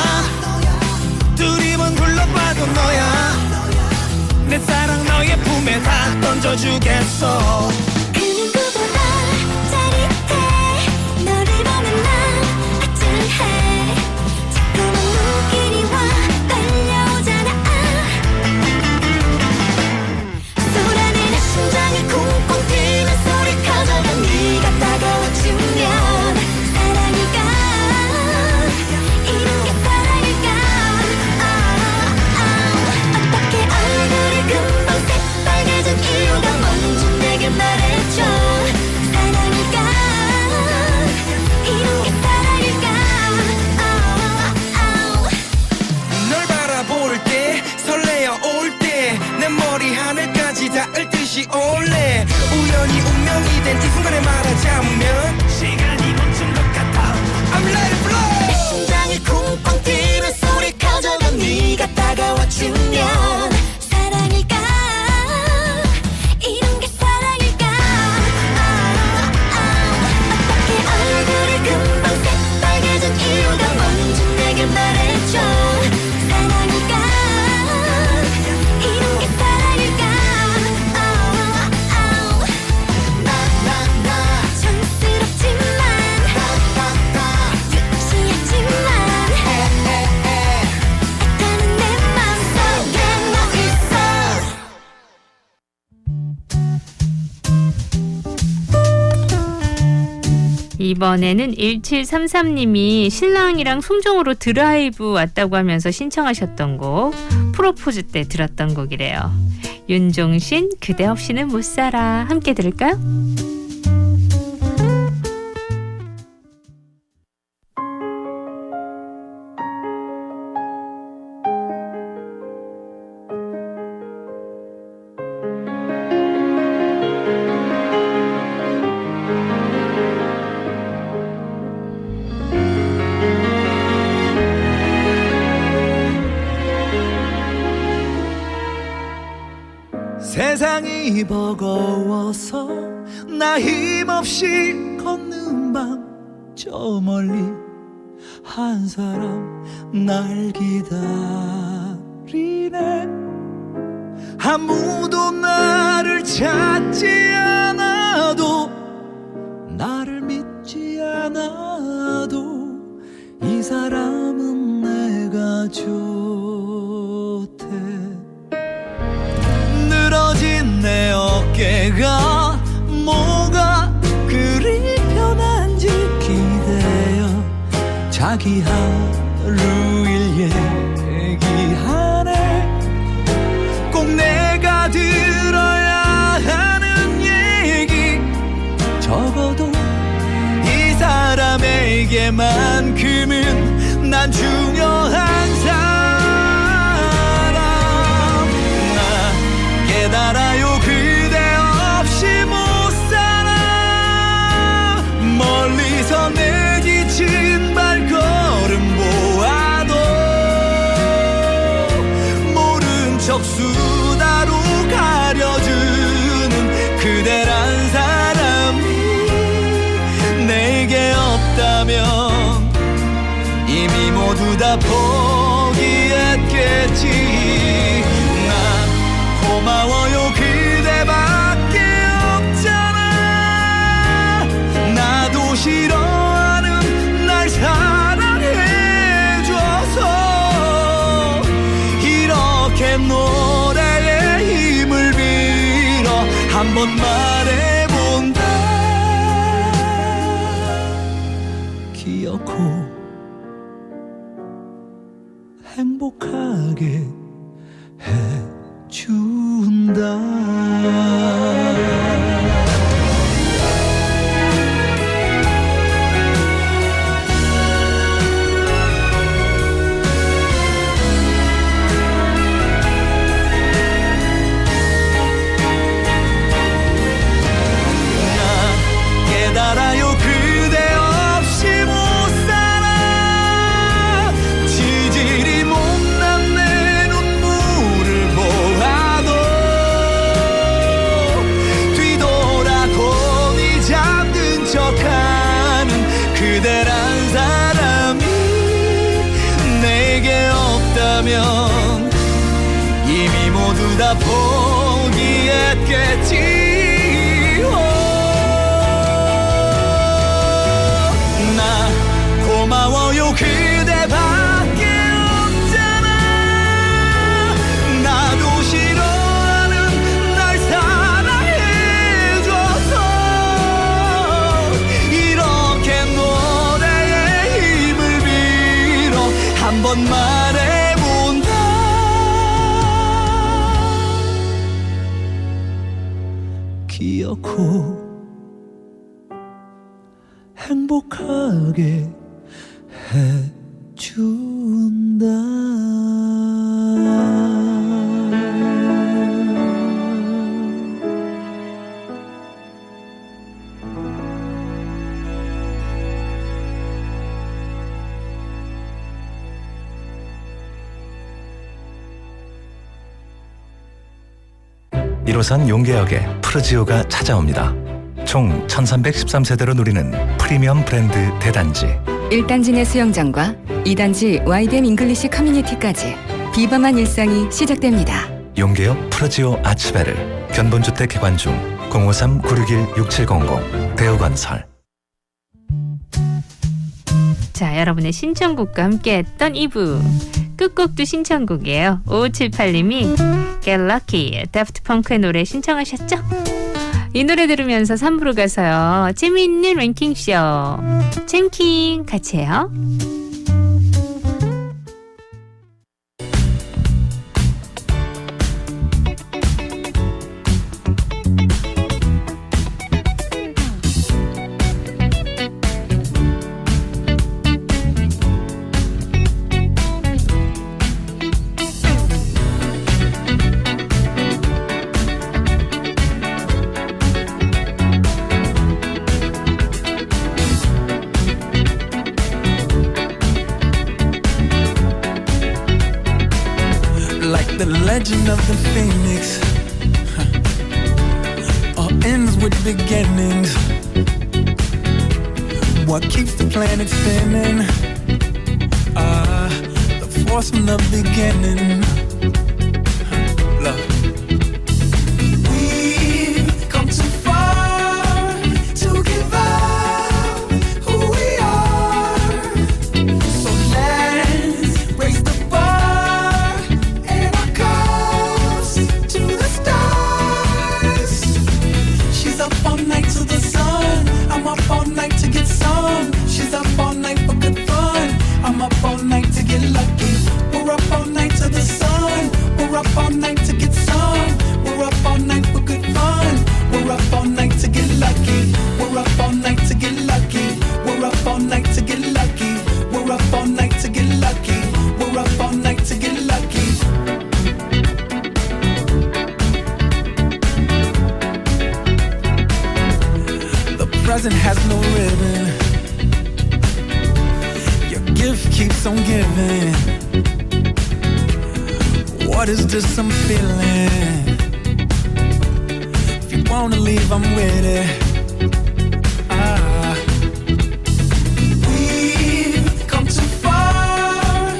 두리번 둘러봐도 너야. 내 사랑 너의 품에 다 던져주겠어. 그 누구보다 짜릿해. 너를 보면 난 아찔해. 자꾸만 눈길이 와 떨려오잖아. 쏟아내는 심장이 쿵쿵 뛰는 소리 커져가 네가 다가와주면 사랑일까? 이런 게 사랑일까? 어떻게 얼굴이 금방 새빨개진 이유가 뭔지 내게 말해줘. 사랑일까? 이런 게 사랑일까? 널 바라볼 때 설레어 올 때 내 머리 하늘까지 닿을 듯이 올래. 우연히 운명이 된 이 순간에 말하자면 시간이 멈춘 것 같아. I'm let it flow. 내 심장이 쿵쿵 뛰는 소리 커져가 네가 다가와주면 사랑일까? 이런 게 사랑일까? 어떻게 얼굴이 금방 새빨개진 이유가 뭔지 내게 말해줘. 사랑일까? 이런 게 사랑일까? 촌스럽지만 유치하지만 애타는 내 맘속에 너 있어. 이번에는 1733님이 신랑이랑 송정으로 드라이브 왔다고 하면서 신청하셨던 곡 프로포즈 때 들었던 곡이래요. 윤종신 그대 없이는 못 살아 함께 들을까요? 세상이 버거워서 나 힘없이 걷는 밤 저 멀리 한 사람 날 기다리네. 아무도 나를 찾지 않아도 나를 믿지 않아도 이 사람은 내가 좋대. 늘어진 내 어깨가 뭐가 그리 편한지 기대어 자기 하루 일 얘기하네. 꼭 내가 들어야 하는 얘기 적어도 이 사람에게만큼은 난 중요한 사람. 나 깨달아요 그대 없이 못 살아. 멀리서 내 지친 발걸음 보아도 모른 척 수다로 가려주는 그대란 사람. 포기했겠지. 난 고마워요 그대밖에 없잖아. 나도 싫어하는 날 사랑해줘서 이렇게 노래에 힘을 빌어 한번 말해본다. 기억고 행복하게 해준다. 깨달아요 그대 없이 못 살아. 지질이 못난 내 눈물을 보아도 뒤돌아 손이 잡는 척하는 그대란 사람이 내게 없다면 이미 모두 다 포기했겠지. 고마워요 그대밖에 없잖아. 나도 싫어하는 날 사랑해줘서 이렇게 노래에 힘을 빌어 한번 말해본다. 기억고 행복하게 해준다. 일호선 용계역에 푸르지오가 찾아옵니다. 총 1313세대로 누리는 프리미엄 브랜드 대단지. 1단지 내 수영장과 2단지 YDM 잉글리시 커뮤니티까지 비범한 일상이 시작됩니다. 용계역 푸르지오 아츠베르. 견본주택 개관 중 053-961-6700 대우건설. 자, 여러분의 신청곡과 함께했던 2부 끝곡도 신청곡이에요. 5578님이 Get Lucky, 데프트 펑크의 노래 신청하셨죠? 이 노래 들으면서 3부로 가서요. 재미있는 랭킹쇼 잼킹 같이 해요. Like the legend of the phoenix, all ends with beginnings. What keeps the planet spinning? The force from the beginning. Love. We've come too far to give up who we are. So let's raise the bar and our cups to the stars. She's up all night to the sun. I'm up all night to get some. She's up all night for good fun. I'm up all night to get lucky. We're up all night to the sun. We're up all night to get some. We're up all night for good fun. We're up all night to get lucky. We're up all night to get lucky. We're up all night to get lucky. We're up all night to get lucky. We're up all night to get lucky. The present has no ribbon. Your gift keeps on giving. What is this I'm feeling? If you wanna leave, I'm with it. We've come too far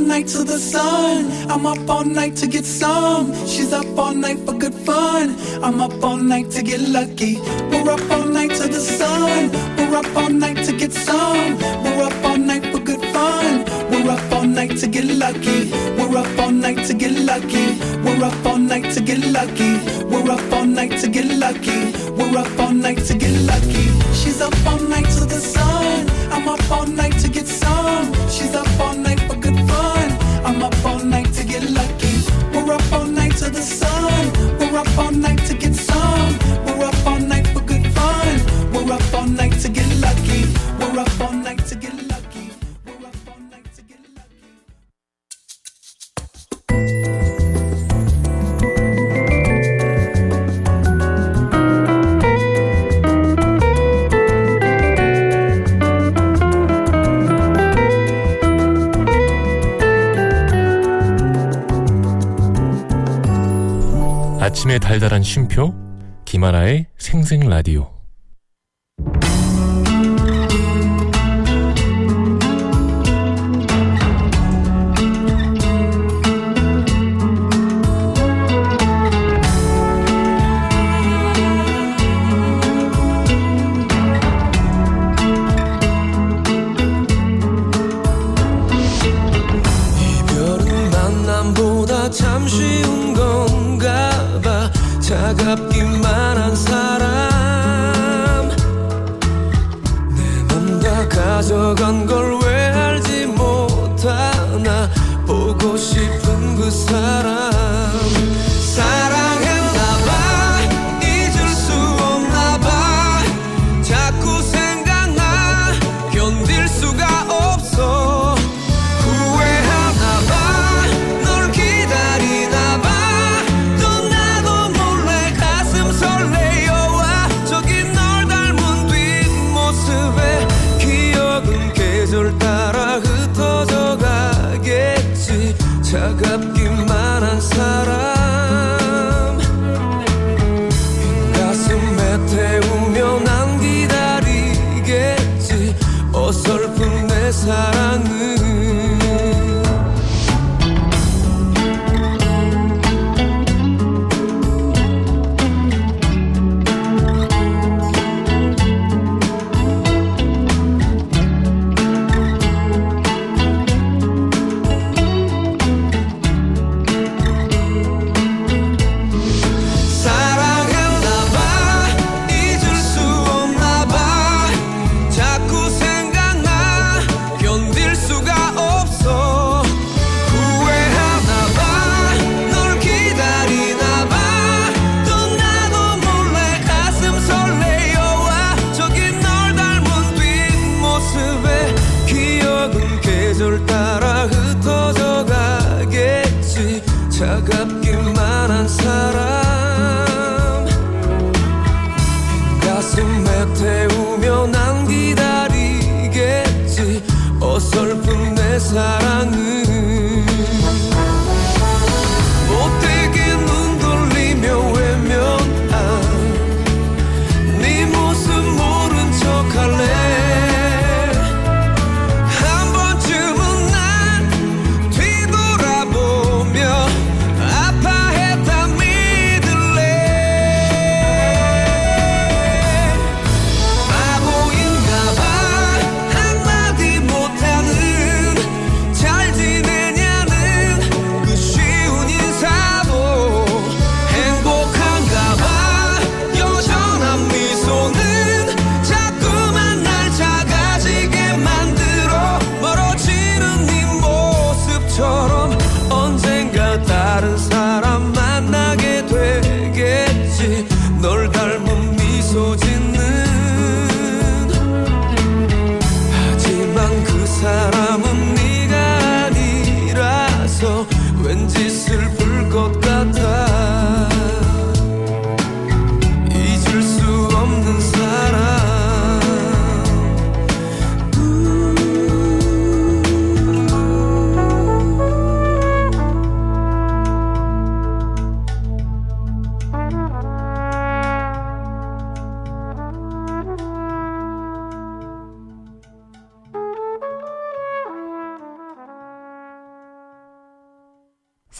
night to the sun. I'm up all night to get some. She's up all night for good fun. I'm up all night to get lucky. We're up all night to the sun. We're up all night to get some. We're up all night for good fun. We're up all night to get lucky. We're up all night to get lucky. We're up all night to get lucky. We're up all night to get lucky. We're up all night to get lucky. She's up all night to the sun. I'm up all night to get some. She's up all night for good fun. I'm up all night to get lucky. We're up all night to the sun. We're up all night to get some. We're up all night for good fun. We're up all night to get lucky. We're up all night to get lucky. We're up all night to get lucky. 아침의 달달한 쉼표 김하나의 생생라디오. 이별은 만남보다 참 쉬운 건가 봐. 차갑기만 한 사람 내 맘 다 가져간 걸 왜 알지 못하나. 보고 싶은 그 사람 사랑했나봐. 잊을 수 없나봐. 자꾸 생각나. 견딜 수가 없어. 후회하나봐. 널 기다리나봐. 또 나도 몰래 가슴 설레어와. 저기 널 닮은 뒷모습에 기억은 계절 따라 흩어져 가겠지. 차갑기만 한 사람 빈 가슴에 태우며 난 기다리겠지. 어설픈 내 사랑은 사랑했나봐. 잊을 수 없나봐. 자꾸 생각나. 견딜 수가 없어. 후회하나봐. 널 기다리나봐. 또 나도 몰래 가슴 설레어와. 저기 널 닮은 뒷모습에 기억은 계절 따라 흩어져 가겠지. 차갑기만 한 사람 빈 가슴에 태우며 난 기다리겠지. 어설픈 내 사랑은 못되게 눈 돌리며 외면한 네 모습 모른 척할래. 한 번쯤은 난 뒤돌아보며 아파했다 믿을래. 바보인가봐. 한마디 못하는 자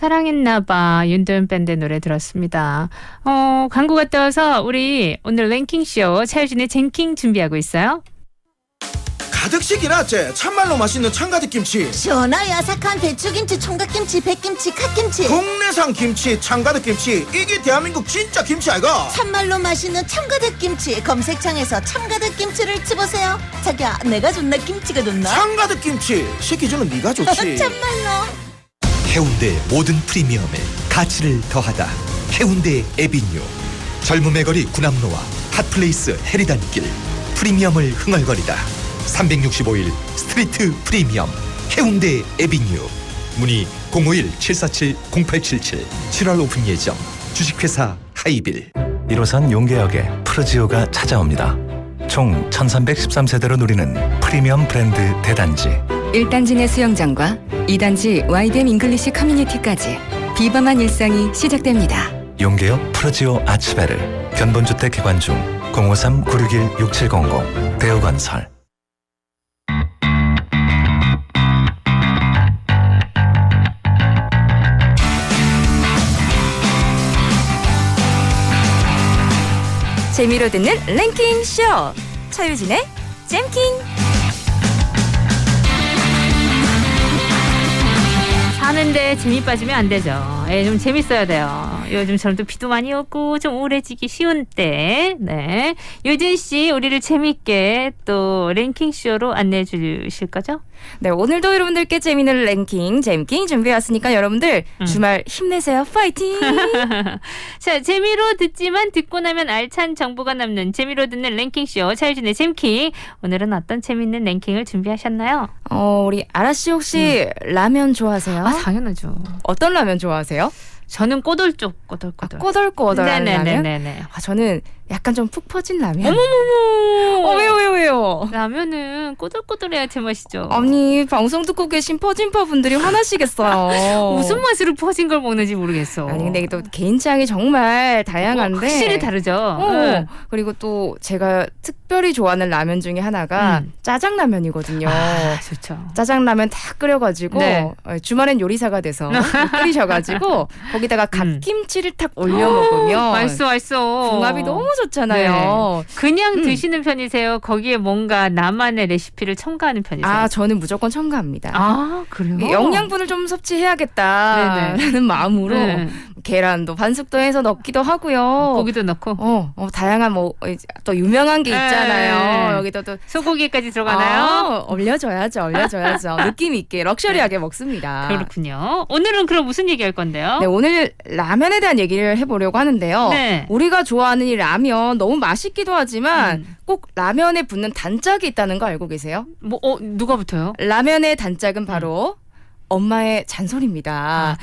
사랑했나봐 윤도현 밴드 노래 들었습니다. 광고 갔다 와서 우리 오늘 랭킹쇼 차유진의 잼킹 준비하고 있어요. 가득식이라째 참말로 맛있는 참가득 김치, 시원하 야삭한 배추김치, 총각김치, 백김치, 갓김치, 국내산 김치, 참가득 김치. 이게 대한민국 진짜 김치 아이가? 참말로 맛있는 참가득 김치. 검색창에서 참가득 김치를 치보세요. 자기야, 내가 좋나 김치가 좋나? 참가득 김치 시키 주는 네가 좋지. 참말로. 해운대 모든 프리미엄에 가치를 더하다. 해운대 에비뉴. 젊음의 거리 구남로와 핫플레이스 해리단길. 프리미엄을 흥얼거리다. 365일 스트리트 프리미엄 해운대 에비뉴. 문의 051-747-0877. 7월 오픈 예정. 주식회사 하이빌. 1호선 용계역에 프르지오가 찾아옵니다. 총 1313세대로 누리는 프리미엄 브랜드 대단지. 1단지 내 수영장과 2단지 YDM 잉글리시 커뮤니티까지 비범한 일상이 시작됩니다. 용계역 프르지오 아츠베르. 견본주택 개관 중 053-961-6700 대우건설. 재미로 듣는 랭킹쇼 차유진의 잼킹. 사는데 재미 빠지면 안 되죠. 좀 재밌어야 돼요. 요즘처럼 또 비도 많이 오고 좀 우울해지기 쉬운 때. 네. 유진 씨, 우리를 재밌게 또 랭킹쇼로 안내해 주실 거죠? 네, 오늘도 여러분들께 재미있는 랭킹 잼킹 준비해왔으니까 여러분들 주말 힘내세요. 파이팅! 자, 재미로 듣지만 듣고 나면 알찬 정보가 남는 재미로 듣는 랭킹쇼 차유진의 잼킹. 오늘은 어떤 재미있는 랭킹을 준비하셨나요? 우리 아라씨 혹시 라면 좋아하세요? 아, 당연하죠. 어떤 라면 좋아하세요? 저는 꼬들쪽, 꼬들꼬들. 꼬들꼬들한 라면? 네네네네. 저는 약간 좀 푹 퍼진 라면. 어머머머. 왜요? 라면은 꼬들꼬들해야 제맛이죠. 아니, 방송 듣고 계신 퍼진파 분들이 화나시겠어요. 무슨 맛으로 퍼진 걸 먹는지 모르겠어. 아니, 근데 또 개인 취향이 정말 다양한데. 확실히 다르죠. 그리고 또 제가 특별히 좋아하는 라면 중에 하나가 짜장라면이거든요. 아, 좋죠. 짜장라면 다 끓여가지고 네. 주말엔 요리사가 돼서 끓이셔가지고 거기다가 갓김치를 탁 올려 먹으면 맛있어. 궁합이 너무 좋잖아요. 네. 그냥 드시는 편이세요? 거기에 뭔가 나만의 레시피를 첨가하는 편이세요? 아, 저는 무조건 첨가합니다. 아, 그래요? 영양분을 좀 섭취해야겠다라는 마음으로 계란도 반숙도 해서 넣기도 하고요. 고기도 넣고. 다양한 또 유명한 게 있잖아요. 여기도 또 소고기까지 들어가나요? 올려줘야죠. 느낌 있게 럭셔리하게 먹습니다. 그렇군요. 오늘은 그럼 무슨 얘기할 건데요? 네, 오늘 라면에 대한 얘기를 해보려고 하는데요. 네. 우리가 좋아하는 이 라면 너무 맛있기도 하지만 꼭 라면에 붙는 단짝이 있다는 거 알고 계세요? 누가 붙어요? 라면의 단짝은 바로 엄마의 잔소리입니다.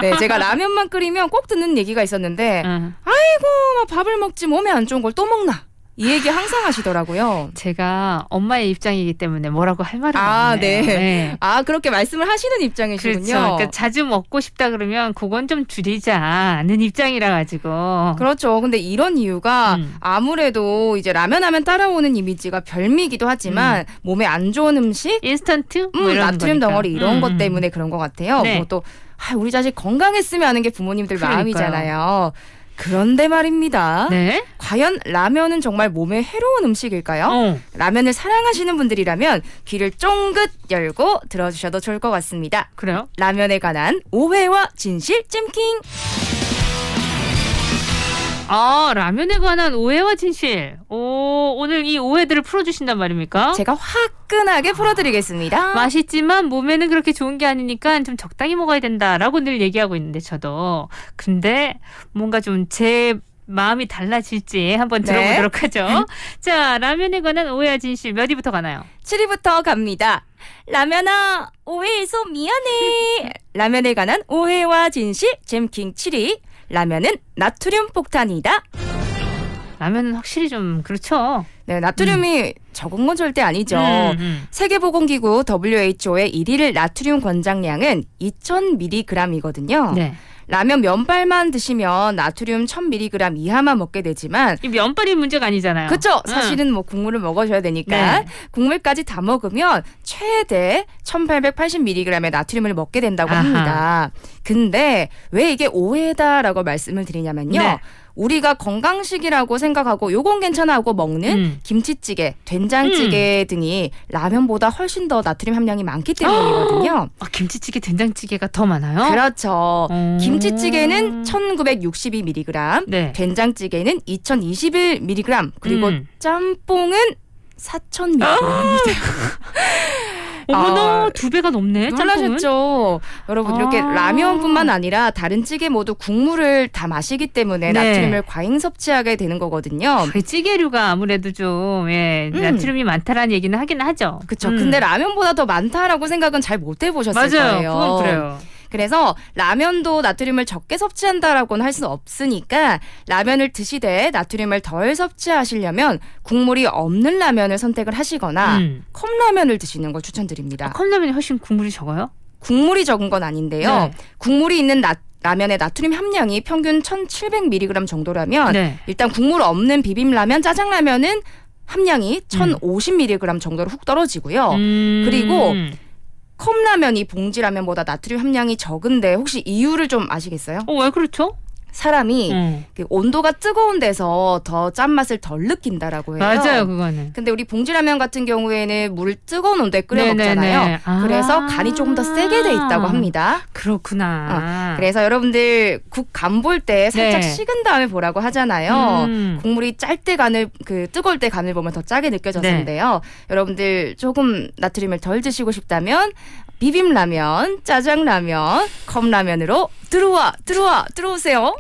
네, 제가 라면만 끓이면 꼭 듣는 얘기가 있었는데 아이고, 밥을 먹지 몸에 안 좋은 걸 또 먹나? 이 얘기 항상 하시더라고요. 제가 엄마의 입장이기 때문에 뭐라고 할 말은 없네요. 네. 아, 그렇게 말씀을 하시는 입장이시군요. 그렇죠. 그러니까 자주 먹고 싶다 그러면 그건 좀 줄이자는 입장이라 가지고. 그렇죠. 근데 이런 이유가 아무래도 이제 라면 하면 따라오는 이미지가 별미이기도 하지만 몸에 안 좋은 음식, 인스턴트, 뭐 이런 나트륨 거니까. 덩어리 이런 것 때문에 그런 것 같아요. 네. 뭐 또 우리 자식 건강했으면 하는 게 부모님들 그러니까요. 마음이잖아요. 그런데 말입니다. 네? 과연 라면은 정말 몸에 해로운 음식일까요? 라면을 사랑하시는 분들이라면 귀를 쫑긋 열고 들어주셔도 좋을 것 같습니다. 그래요? 라면에 관한 오해와 진실 찜킹. 라면에 관한 오해와 진실. 오늘 이 오해들을 풀어주신단 말입니까? 제가 화끈하게 풀어드리겠습니다. 맛있지만 몸에는 그렇게 좋은 게 아니니까 좀 적당히 먹어야 된다라고 늘 얘기하고 있는데 저도. 근데 뭔가 좀 제 마음이 달라질지 한번 들어보도록 하죠. 자, 라면에 관한 오해와 진실 몇 위부터 가나요? 7위부터 갑니다. 라면아, 오해해서 미안해. 라면에 관한 오해와 진실 잼킹 7위. 라면은 나트륨 폭탄이다. 라면은 확실히 좀 그렇죠. 네, 나트륨이 적은 건 절대 아니죠. 세계보건기구 WHO의 1일 나트륨 권장량은 2000mg이거든요. 네. 라면 면발만 드시면 나트륨 1000mg 이하만 먹게 되지만 이 면발이 문제가 아니잖아요. 그렇죠. 사실은 뭐 국물을 먹어줘야 되니까 네. 국물까지 다 먹으면 최대 1880mg의 나트륨을 먹게 된다고 합니다. 근데 왜 이게 오해다라고 말씀을 드리냐면요. 네. 우리가 건강식이라고 생각하고 요건 괜찮아 하고 먹는 김치찌개, 된장찌개 등이 라면보다 훨씬 더 나트륨 함량이 많기 때문이거든요. 아, 김치찌개, 된장찌개가 더 많아요? 그렇죠. 김치찌개는 1962mg, 네. 된장찌개는 2021mg, 그리고 짬뽕은 4000mg입니다. 어머나, 2배가 넘네. 놀라셨죠? 여러분 이렇게 라면뿐만 아니라 다른 찌개 모두 국물을 다 마시기 때문에 네. 나트륨을 과잉 섭취하게 되는 거거든요. 그 찌개류가 아무래도 좀 나트륨이 많다라는 얘기는 하긴 하죠. 그렇죠. 근데 라면보다 더 많다라고 생각은 잘 못 해보셨을 맞아요. 거예요. 그건 그래요. 그래서 라면도 나트륨을 적게 섭취한다라고는 할 수 없으니까 라면을 드시되 나트륨을 덜 섭취하시려면 국물이 없는 라면을 선택을 하시거나 컵라면을 드시는 걸 추천드립니다. 컵라면이 훨씬 국물이 적어요? 국물이 적은 건 아닌데요. 네. 국물이 있는 라면의 나트륨 함량이 평균 1700mg 정도라면 네. 일단 국물 없는 비빔라면, 짜장라면은 함량이 1050mg 정도로 훅 떨어지고요. 그리고 컵라면이 봉지라면보다 나트륨 함량이 적은데 혹시 이유를 좀 아시겠어요? 왜 그렇죠? 사람이 그 온도가 뜨거운 데서 더 짠맛을 덜 느낀다라고 해요. 맞아요, 그거는. 근데 우리 봉지라면 같은 경우에는 물을 뜨거운 온도에 끓여 네네네. 먹잖아요. 아. 그래서 간이 조금 더 세게 돼 있다고 합니다. 그렇구나. 그래서 여러분들 국 간 볼 때 살짝 네. 식은 다음에 보라고 하잖아요. 국물이 짤 때 간을 뜨거울 때 간을 보면 더 짜게 느껴졌는데요. 여러분들 조금 나트륨을 덜 드시고 싶다면 비빔라면, 짜장라면, 컵라면으로 들어오세요.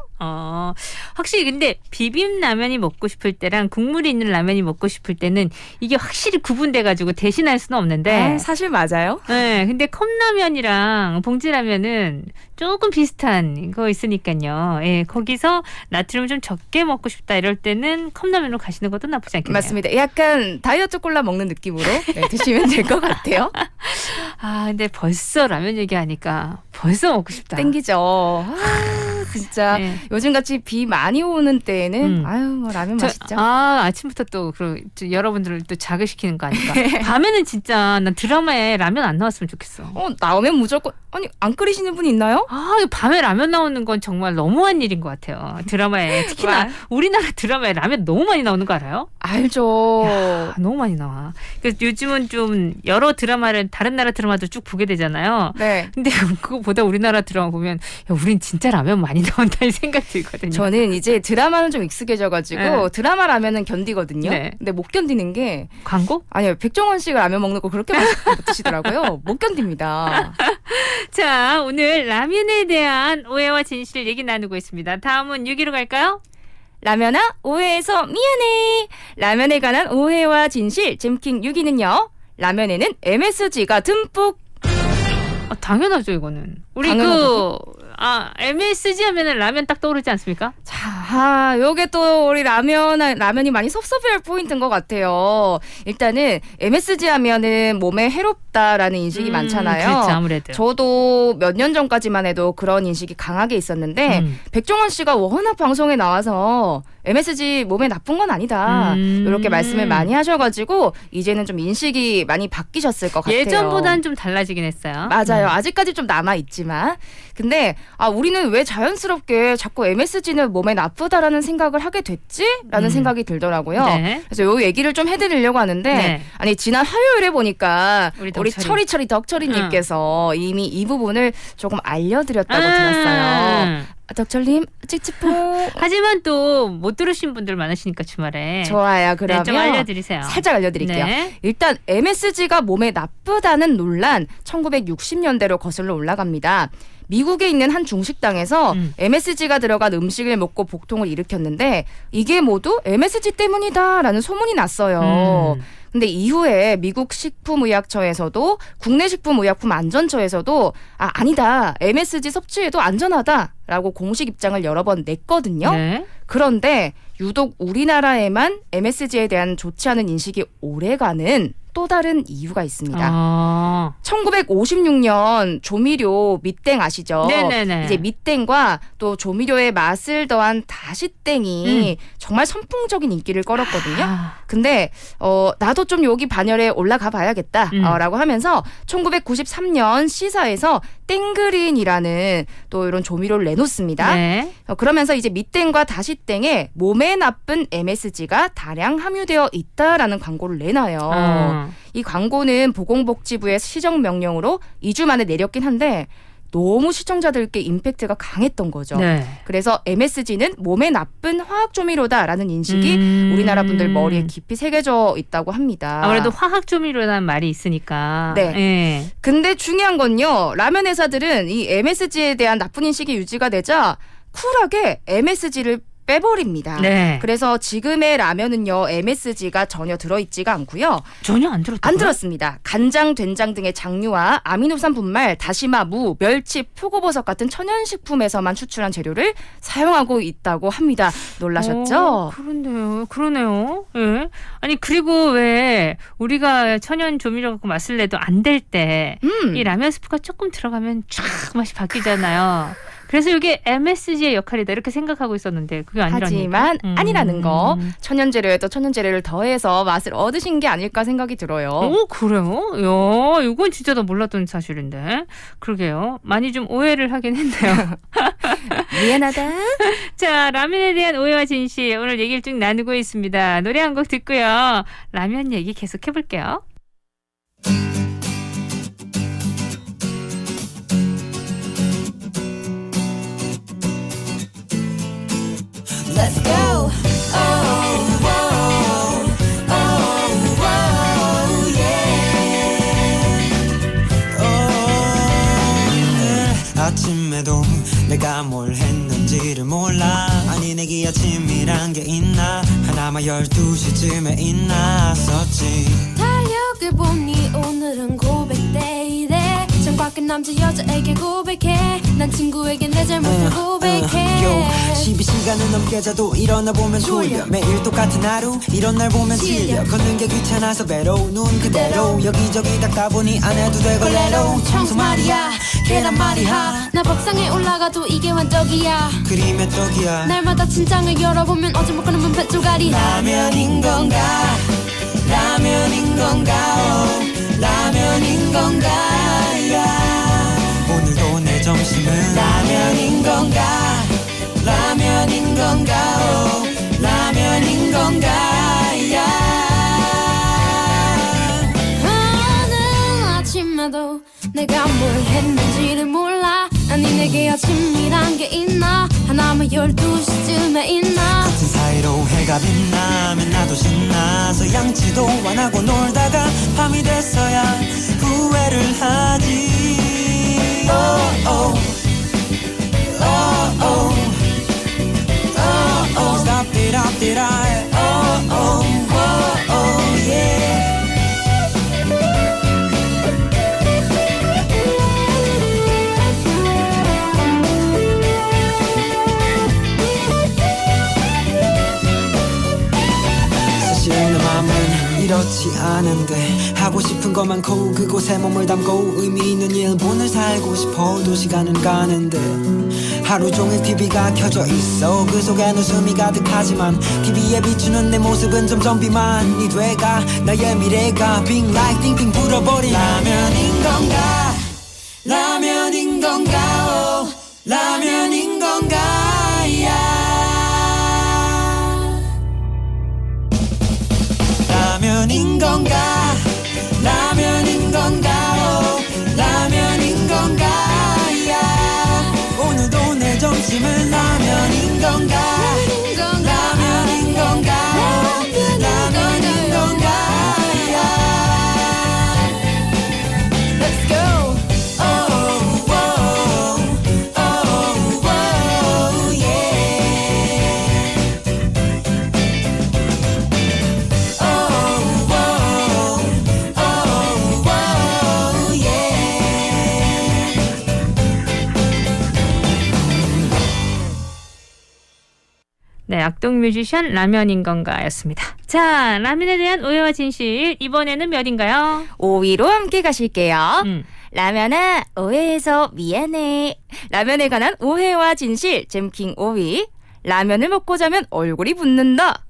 확실히 근데 비빔라면이 먹고 싶을 때랑 국물이 있는 라면이 먹고 싶을 때는 이게 확실히 구분돼가지고 대신할 수는 없는데. 사실 맞아요. 네, 근데 컵라면이랑 봉지라면은 조금 비슷한 거 있으니까요. 예, 거기서 나트륨 좀 적게 먹고 싶다 이럴 때는 컵라면으로 가시는 것도 나쁘지 않겠네요. 맞습니다. 약간 다이어트 콜라 먹는 느낌으로 드시면 될 것 같아요. 근데 벌써 라면 얘기하니까 벌써 먹고 싶다. 땡기죠. 진짜 네. 요즘같이 비 많이 오는 때에는 뭐 라면 맛있죠. 아침부터 또 여러분들을 또 자극시키는 거 아닐까. 밤에는 진짜 난 드라마에 라면 안 나왔으면 좋겠어. 나오면 무조건 안 끓이시는 분 있나요? 밤에 라면 나오는 건 정말 너무한 일인 것 같아요. 드라마에 특히나 우리나라 드라마에 라면 너무 많이 나오는 거 알아요? 알죠. 야, 너무 많이 나와. 그래서 요즘은 좀 여러 드라마를 다른 나라 드라마도 쭉 보게 되잖아요. 네. 근데 그거보다 우리나라 드라마 보면 우린 진짜 라면 많이 나온다 이 생각 들거든요. 저는 이제 드라마는 좀 익숙해져가지고 네. 드라마 라면은 견디거든요. 네. 근데 못 견디는 게 광고? 아니요. 백종원 씨가 라면 먹는 거 그렇게 맛있게 못 드시더라고요. 못 견딥니다. 자, 오늘 라면에 대한 오해와 진실 얘기 나누고 있습니다. 다음은 6위로 갈까요? 라면아 오해해서 미안해. 라면에 관한 오해와 진실 잼킹 6위는요. 라면에는 MSG가 듬뿍. 당연하죠, 이거는. 우리 MSG 하면은 라면 딱 떠오르지 않습니까? 자, 요게 또 우리 라면이 많이 섭섭해할 포인트인 것 같아요. 일단은 MSG 하면은 몸에 해롭다라는 인식이 많잖아요. 그렇죠, 아무래도. 저도 몇 년 전까지만 해도 그런 인식이 강하게 있었는데 백종원 씨가 워낙 방송에 나와서 MSG 몸에 나쁜 건 아니다. 이렇게 말씀을 많이 하셔가지고 이제는 좀 인식이 많이 바뀌셨을 것 같아요. 예전보다는 좀 달라지긴 했어요. 맞아요. 아직까지 좀 남아있지만. 근데 우리는 왜 자연스럽게 자꾸 MSG는 몸에 나쁘다라는 생각을 하게 됐지? 라는 생각이 들더라고요. 네. 그래서 요 얘기를 좀 해드리려고 하는데 네. 아니 지난 화요일에 보니까 우리 덕철이. 덕철이님께서 이미 이 부분을 조금 알려드렸다고 들었어요. 덕철님 찝찝포. 하지만 또 못 들으신 분들 많으시니까 주말에. 좋아요. 그러면 좀 알려드리세요. 살짝 알려드릴게요. 네. 일단 MSG가 몸에 나쁘다는 논란 1960년대로 거슬러 올라갑니다. 미국에 있는 한 중식당에서 MSG가 들어간 음식을 먹고 복통을 일으켰는데 이게 모두 MSG 때문이다라는 소문이 났어요. 근데 이후에 미국 식품의약처에서도 국내 식품의약품안전처에서도 아니다. MSG 섭취해도 안전하다. 라고 공식 입장을 여러 번 냈거든요. 네. 그런데 유독 우리나라에만 MSG에 대한 좋지 않은 인식이 오래가는 또 다른 이유가 있습니다. 1956년 조미료 밑땡 아시죠? 네네네. 이제 밑땡과 또 조미료의 맛을 더한 다시땡이 정말 선풍적인 인기를 끌었거든요. 근데 나도 좀 여기 반열에 올라가 봐야겠다 라고 하면서 1993년 시사에서 땡그린이라는 또 이런 조미료를 내놓습니다. 네. 그러면서 이제 밑땡과 다시땡에 몸에 나쁜 MSG가 다량 함유되어 있다라는 광고를 내놔요. 이 광고는 보건복지부의 시정명령으로 2주 만에 내렸긴 한데 너무 시청자들께 임팩트가 강했던 거죠. 네. 그래서 MSG는 몸에 나쁜 화학조미료다라는 인식이 우리나라 분들 머리에 깊이 새겨져 있다고 합니다. 아무래도 화학조미료라는 말이 있으니까. 네. 네. 근데 중요한 건요. 라면 회사들은 이 MSG에 대한 나쁜 인식이 유지가 되자 쿨하게 MSG를 빼버립니다. 네. 그래서 지금의 라면은요 MSG가 전혀 들어있지가 않고요. 전혀 안 들었다고요? 안 들었습니다. 간장, 된장 등의 장류와 아미노산 분말, 다시마, 무, 멸치, 표고버섯 같은 천연식품에서만 추출한 재료를 사용하고 있다고 합니다. 놀라셨죠? 그런데요. 그러네요. 예. 아니 그리고 왜 우리가 천연 조미료 갖고 맛을 내도 안 될 때 이 라면 스프가 조금 들어가면 쫙 맛이 바뀌잖아요. 그래서 이게 MSG의 역할이다 이렇게 생각하고 있었는데 그게 아니라니까. 하지만 아니라는 거. 천연 재료에도 천연 재료를 더해서 맛을 얻으신 게 아닐까 생각이 들어요. 그래요? 야, 이건 진짜 나 몰랐던 사실인데. 그러게요. 많이 좀 오해를 하긴 했네요. 미안하다. 자, 라면에 대한 오해와 진실 오늘 얘기를 쭉 나누고 있습니다. 노래 한 곡 듣고요. 라면 얘기 계속 해볼게요. Let's go. Oh, oh, oh, oh, yeah. Oh, 아침에도 내가 뭘 했는지를 몰라. 아니 내게 아침이란 게 있나. 하나만 12시쯤에 있나었지. 달력을 보니 오늘은 고백데이래. 창밖에 남자 여자에게 고백해. 난 친구에게 내 잘못을 고백해. 12시간을 넘게 자도 일어나 보면 졸려. 매일 똑같은 하루 이런 날 보면 질려. 걷는 게 귀찮아서 배로 눈 그대로 여기저기 닦다 보니 안 해도 돼 걸레로. 청소 말이야 계란 말이야. 나 밥상에 올라가도 이게 완벽이야. 그림의 떡이야. 날마다 침장을 열어보면 어제 먹고 남은 뱃조가리. 라면인 건가 라면인 건가 라면인 건가 오늘도 내 점심은 라면인 건가 라면인 건가 라면인 건가 오늘 아침에도 내가 뭘 했는지를 몰라. 아니 내게 아침이란 게 있나. 하나만 12시쯤에 있나. 같은 사이로 해가 빛나면 나도 신나서 양치도 안 하고 놀다가 밤이 됐어야 후회를 하지. Oh, oh. Oh, oh. Oh, oh. Stop it, up it, I. Oh, oh. Oh, oh, yeah. 이렇지 않은데 하고 싶은 것 많고 그곳에 몸을 담고 의미 있는 일본을 살고 싶어도 시간은 가는데 하루 종일 TV가 켜져 있어. 그 속엔 웃음이 가득하지만 TV에 비추는 내 모습은 점점 비만이 돼가. 나의 미래가 Being like 띵띵 불어버린 라면인 건가 라면인 건가 oh, 라면인 건가 라면인 건가 라면인 건가 oh, 라면인 건가 오늘도 내 점심은 라면인 건가 라면인 건가 oh, 라면인 건가 Let's go oh, oh, oh, oh, yeah oh, oh, 악동 뮤지션 라면인 건가였습니다. 자, 라면에 대한 오해와 진실 이번에는 몇인가요? 5위로 함께 가실게요. 라면아 오해해서 미안해. 라면에 관한 오해와 진실 잼킹 5위. 라면을 먹고 자면 얼굴이 붓는다.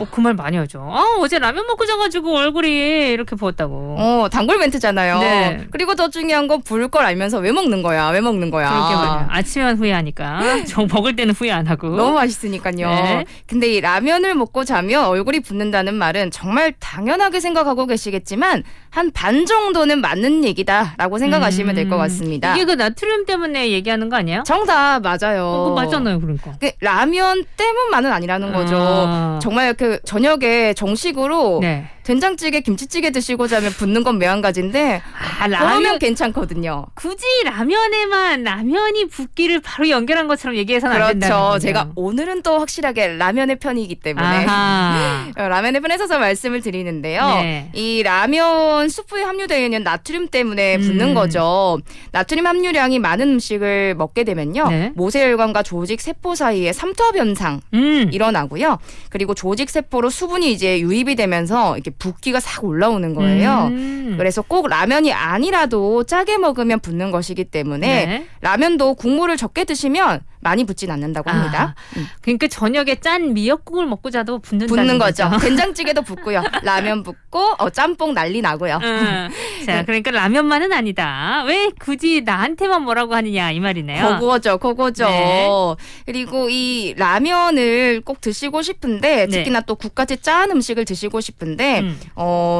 그 말 많이 하죠. 어제 라면 먹고 자가지고 얼굴이 이렇게 부었다고. 단골 멘트잖아요. 네. 그리고 더 중요한 건 부을 걸 알면서 왜 먹는 거야? 왜 먹는 거야? 그렇게 말이야. 아침에만 후회하니까. 저 먹을 때는 후회 안 하고. 너무 맛있으니까요. 네. 근데 이 라면을 먹고 자면 얼굴이 붓는다는 말은 정말 당연하게 생각하고 계시겠지만 한 반 정도는 맞는 얘기다라고 생각하시면 될 것 같습니다. 이게 그 나트륨 때문에 얘기하는 거 아니에요? 정답 맞아요. 그거 맞잖아요, 그러니까. 라면 때문만은 아니라는 거죠. 정말 그 저녁에 정식으로 네. 된장찌개, 김치찌개 드시고 자면 붓는 건 매한가지인데 그러면 괜찮거든요. 굳이 라면이 붓기를 바로 연결한 것처럼 얘기해서는 안 된다는 거죠. 그렇죠. 제가 오늘은 또 확실하게 라면의 편이기 때문에 라면의 편에 서서 말씀을 드리는데요. 네. 이 라면 수프에 함유되어 있는 나트륨 때문에 붓는 거죠. 나트륨 함유량이 많은 음식을 먹게 되면요. 네. 모세혈관과 조직 세포 사이에 삼투압 현상 일어나고요. 그리고 조직 세포로 수분이 이제 유입이 되면서 이렇게 붓기가 싹 올라오는 거예요. 그래서 꼭 라면이 아니라도 짜게 먹으면 붓는 것이기 때문에 네. 라면도 국물을 적게 드시면 많이 붓진 않는다고 합니다. 그러니까 저녁에 짠 미역국을 먹고 자도 붓는다는 붓는 거죠. 된장찌개도 붓고요. 라면 붓고 짬뽕 난리 나고요. 자, 그러니까 라면만은 아니다. 왜 굳이 나한테만 뭐라고 하느냐 이 말이네요. 그거죠. 네. 그리고 이 라면을 꼭 드시고 싶은데 특히나 또 국같이 짠 음식을 드시고 싶은데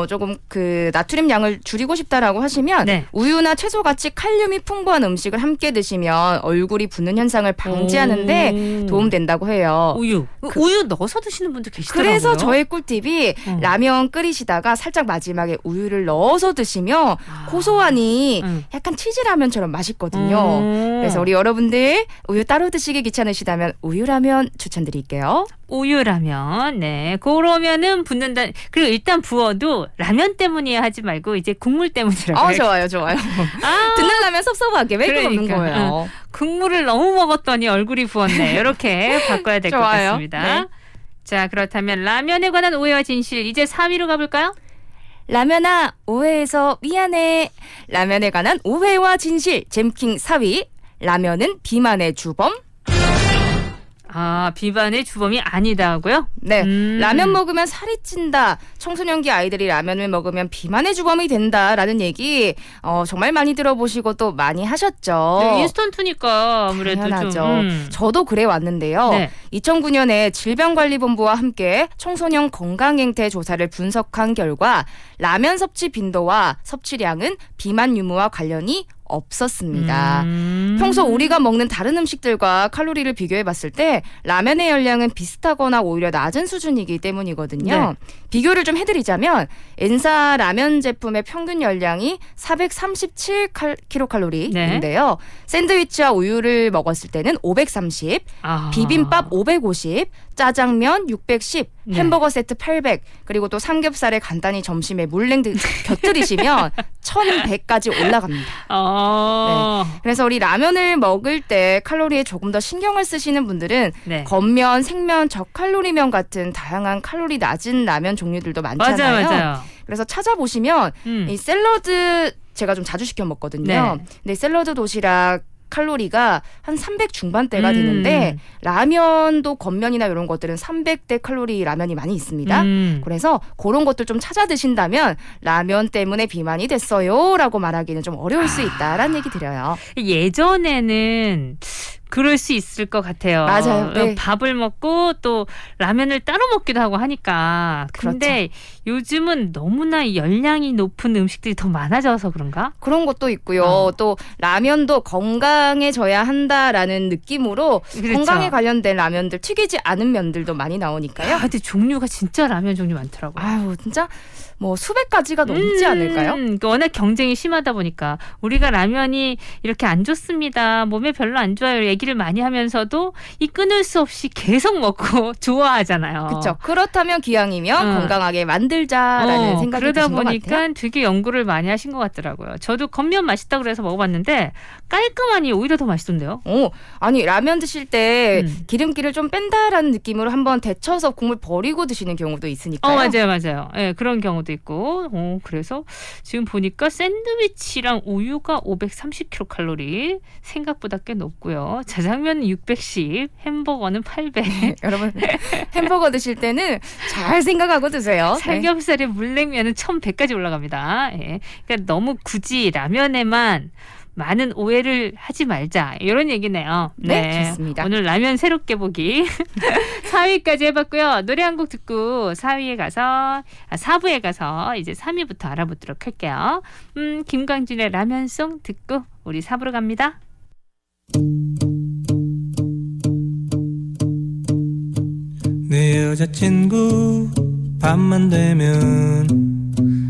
조금 그 나트륨 양을 줄이고 싶다라고 하시면 우유나 채소같이 칼륨이 풍부한 음식을 함께 드시면 얼굴이 붓는 현상을 방지하는데 도움된다고 해요. 우유 넣어서 드시는 분들 계시더라고요. 그래서 저의 꿀팁이 라면 끓이시다가 살짝 마지막에 우유를 넣어서 드시면 고소하니 약간 치즈라면처럼 맛있거든요. 그래서 우리 여러분들 우유 따로 드시기 귀찮으시다면 우유라면 추천드릴게요. 우유라면, 네, 그러면은 붓는다. 그리고 일단 부어도 라면 때문이야 하지 말고 이제 국물 때문이라고. 좋아요. 듣는 라면 섭섭하게 왜 이렇게 먹는 거예요? 국물을 너무 먹었더니 얼굴이 부었네. 이렇게 바꿔야 될 것 같습니다. 네. 자, 그렇다면 라면에 관한 오해와 진실 이제 4위로 가볼까요? 라면아 오해해서 미안해. 라면에 관한 오해와 진실 잼킹 4위. 라면은 비만의 주범. 비만의 주범이 아니다 하고요? 네. 라면 먹으면 살이 찐다. 청소년기 아이들이 라면을 먹으면 비만의 주범이 된다라는 얘기 정말 많이 들어보시고 또 많이 하셨죠. 네, 인스턴트니까 아무래도 당연하죠. 좀. 저도 그래 왔는데요. 네. 2009년에 질병관리본부와 함께 청소년 건강행태 조사를 분석한 결과 라면 섭취 빈도와 섭취량은 비만 유무와 관련이 없었습니다. 평소 우리가 먹는 다른 음식들과 칼로리를 비교해 봤을 때 라면의 열량은 비슷하거나 오히려 낮은 수준이기 때문이거든요. 비교를 좀 해드리자면 엔사 라면 제품의 평균 열량이 437kcal인데요. 샌드위치와 우유를 먹었을 때는 530, 비빔밥 550, 짜장면 610, 햄버거 세트 800, 그리고 또 삼겹살에 간단히 점심에 물냉 곁들이시면 1100까지 올라갑니다. 네. 그래서 우리 라면을 먹을 때 칼로리에 조금 더 신경을 쓰시는 분들은 건면, 생면, 저칼로리면 같은 다양한 칼로리 낮은 라면 종류들도 많잖아요. 맞아요. 그래서 찾아보시면 이 샐러드 제가 좀 자주 시켜 먹거든요. 근데 샐러드 도시락 칼로리가 한 300 중반대가 되는데 라면도 겉면이나 이런 것들은 300대 칼로리 라면이 많이 있습니다. 그래서 그런 것들 좀 찾아 드신다면 라면 때문에 비만이 됐어요라고 말하기는 좀 어려울 수 있다라는 얘기 드려요. 예전에는 그럴 수 있을 것 같아요. 맞아요. 네. 밥을 먹고 또 라면을 따로 먹기도 하고 하니까. 근데 요즘은 너무나 열량이 높은 음식들이 더 많아져서 그런가? 그런 것도 있고요. 또 라면도 건강해져야 한다라는 느낌으로 건강에 관련된 라면들, 튀기지 않은 면들도 많이 나오니까요. 근데 종류가 진짜 라면 종류 많더라고요. 아유, 진짜 뭐 수백 가지가 넘지 않을까요? 워낙 경쟁이 심하다 보니까 우리가 라면이 이렇게 안 좋습니다. 몸에 별로 안 좋아요. 얘기를 많이 하면서도 이 끊을 수 없이 계속 먹고 좋아하잖아요. 그렇죠. 그렇다면 기왕이면 건강하게 만들자라는 생각이 그러다 드신 것 보니까 같아요. 되게 연구를 많이 하신 것 같더라고요. 저도 겉면 맛있다고 그래서 먹어봤는데 깔끔하니 오히려 더 맛있던데요. 아니 라면 드실 때 기름기를 좀 뺀다라는 느낌으로 한번 데쳐서 국물 버리고 드시는 경우도 있으니까요. 맞아요. 예, 그런 경우도 있고. 그래서 지금 보니까 샌드위치랑 우유가 530kcal, 생각보다 꽤 높고요. 자장면 610, 햄버거는 800. 여러분 햄버거 드실 때는 잘 생각하고 드세요. 삼겹살에 물냉면은 1100까지 올라갑니다. 예. 그러니까 너무 굳이 라면에만 많은 오해를 하지 말자 이런 얘기네요. 네, 좋습니다. 오늘 라면 새롭게 보기 4위까지 해봤고요. 노래 한 곡 듣고 4부에 가서 이제 3위부터 알아보도록 할게요. 김광진의 라면송 듣고 우리 4부로 갑니다. 내 여자친구 밤만 되면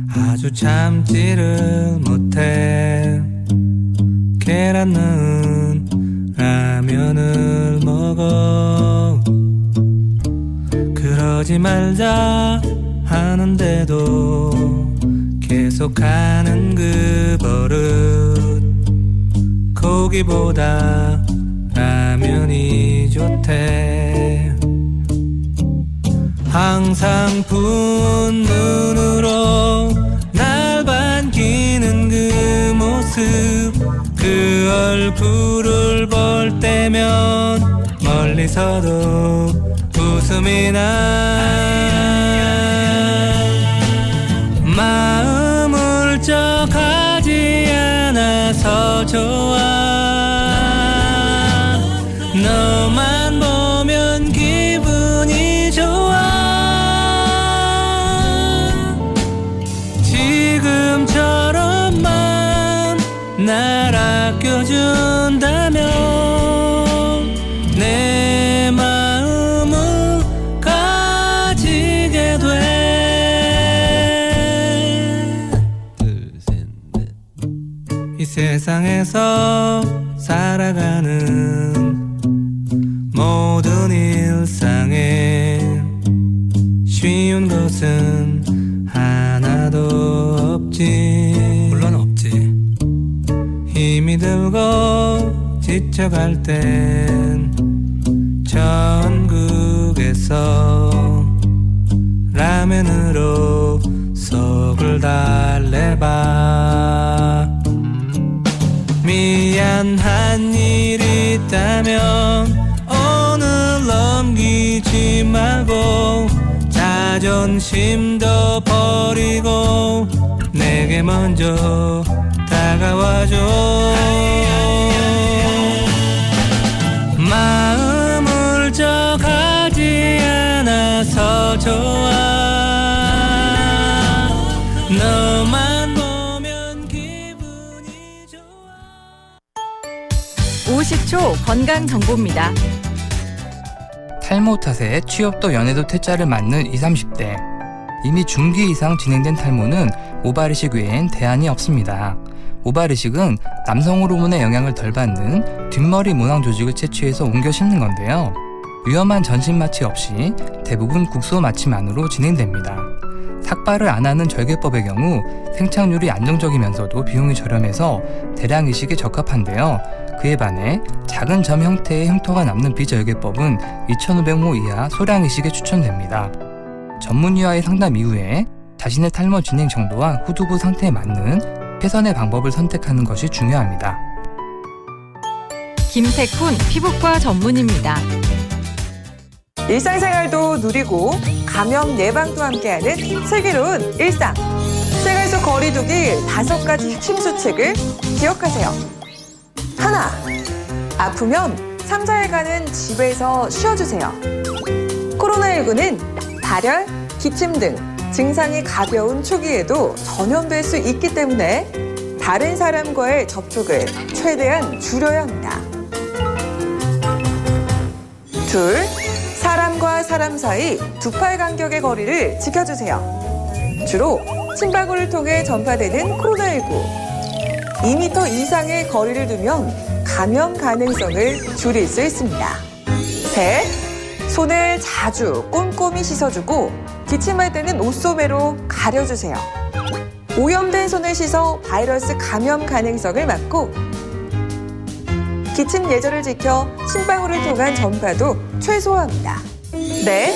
아주 참지를 못해. 계란 넣은 라면을 먹어. 그러지 말자 하는데도 계속하는 그 버릇. 고기보다 라면이 좋대. 항상 부은 눈으로 날 반기는 그 모습. 그 얼굴을 볼 때면 멀리서도 웃음이 나. 마음 울적하지 않아서 좋아. 너만 보면 기분이 좋아. 지금처럼만 날 아껴준다면 내 마음을 가지게 돼. 둘, 셋, 넷. 이 세상에서 살아가는 모든 일상에 쉬운 것은 하나도 없지. 물론 없지. 힘이 들고 지쳐갈 땐 전국에서 라면으로 속을 달래봐. 미안한 일 있다면 오늘 넘기지 말고 자존심도 버리고 내게 먼저 다가와줘. 마음 울적하지 않아서 좋아. 너만 보면 기분이 좋아. 50초 건강 정보입니다. 탈모 탓에 취업도 연애도 퇴짜를 맞는 20, 30대. 이미 중기 이상 진행된 탈모는 모발이식 외엔 대안이 없습니다. 모발이식은 남성 호르몬의 영향을 덜 받는 뒷머리 모낭 조직을 채취해서 옮겨 심는 건데요. 위험한 전신 마취 없이 대부분 국소 마취만으로 진행됩니다. 삭발을 안 하는 절개법의 경우 생착률이 안정적이면서도 비용이 저렴해서 대량 이식에 적합한데요. 그에 반해 작은 점 형태의 흉터가 남는 비절개법은 2,500모 이하 소량 이식에 추천됩니다. 전문의와의 상담 이후에 자신의 탈모 진행 정도와 후두부 상태에 맞는 최선의 방법을 선택하는 것이 중요합니다. 김태훈 피부과 전문의입니다. 일상생활도 누리고 감염 예방도 함께하는 슬기로운 일상. 생활 속 거리두기 5가지 핵심 수칙을 기억하세요. 하나, 아프면 3-4일간은 집에서 쉬어주세요. 코로나19는 발열, 기침 등 증상이 가벼운 초기에도 전염될 수 있기 때문에 다른 사람과의 접촉을 최대한 줄여야 합니다. 둘, 사람과 사람 사이 2팔 간격의 거리를 지켜주세요. 주로 침방울을 통해 전파되는 코로나19. 2m 이상의 거리를 두면 감염 가능성을 줄일 수 있습니다. 셋, 손을 자주 꼼꼼히 씻어주고 기침할 때는 옷소매로 가려주세요. 오염된 손을 씻어 바이러스 감염 가능성을 막고 기침 예절을 지켜 침방울을 통한 전파도 최소화합니다. 넷,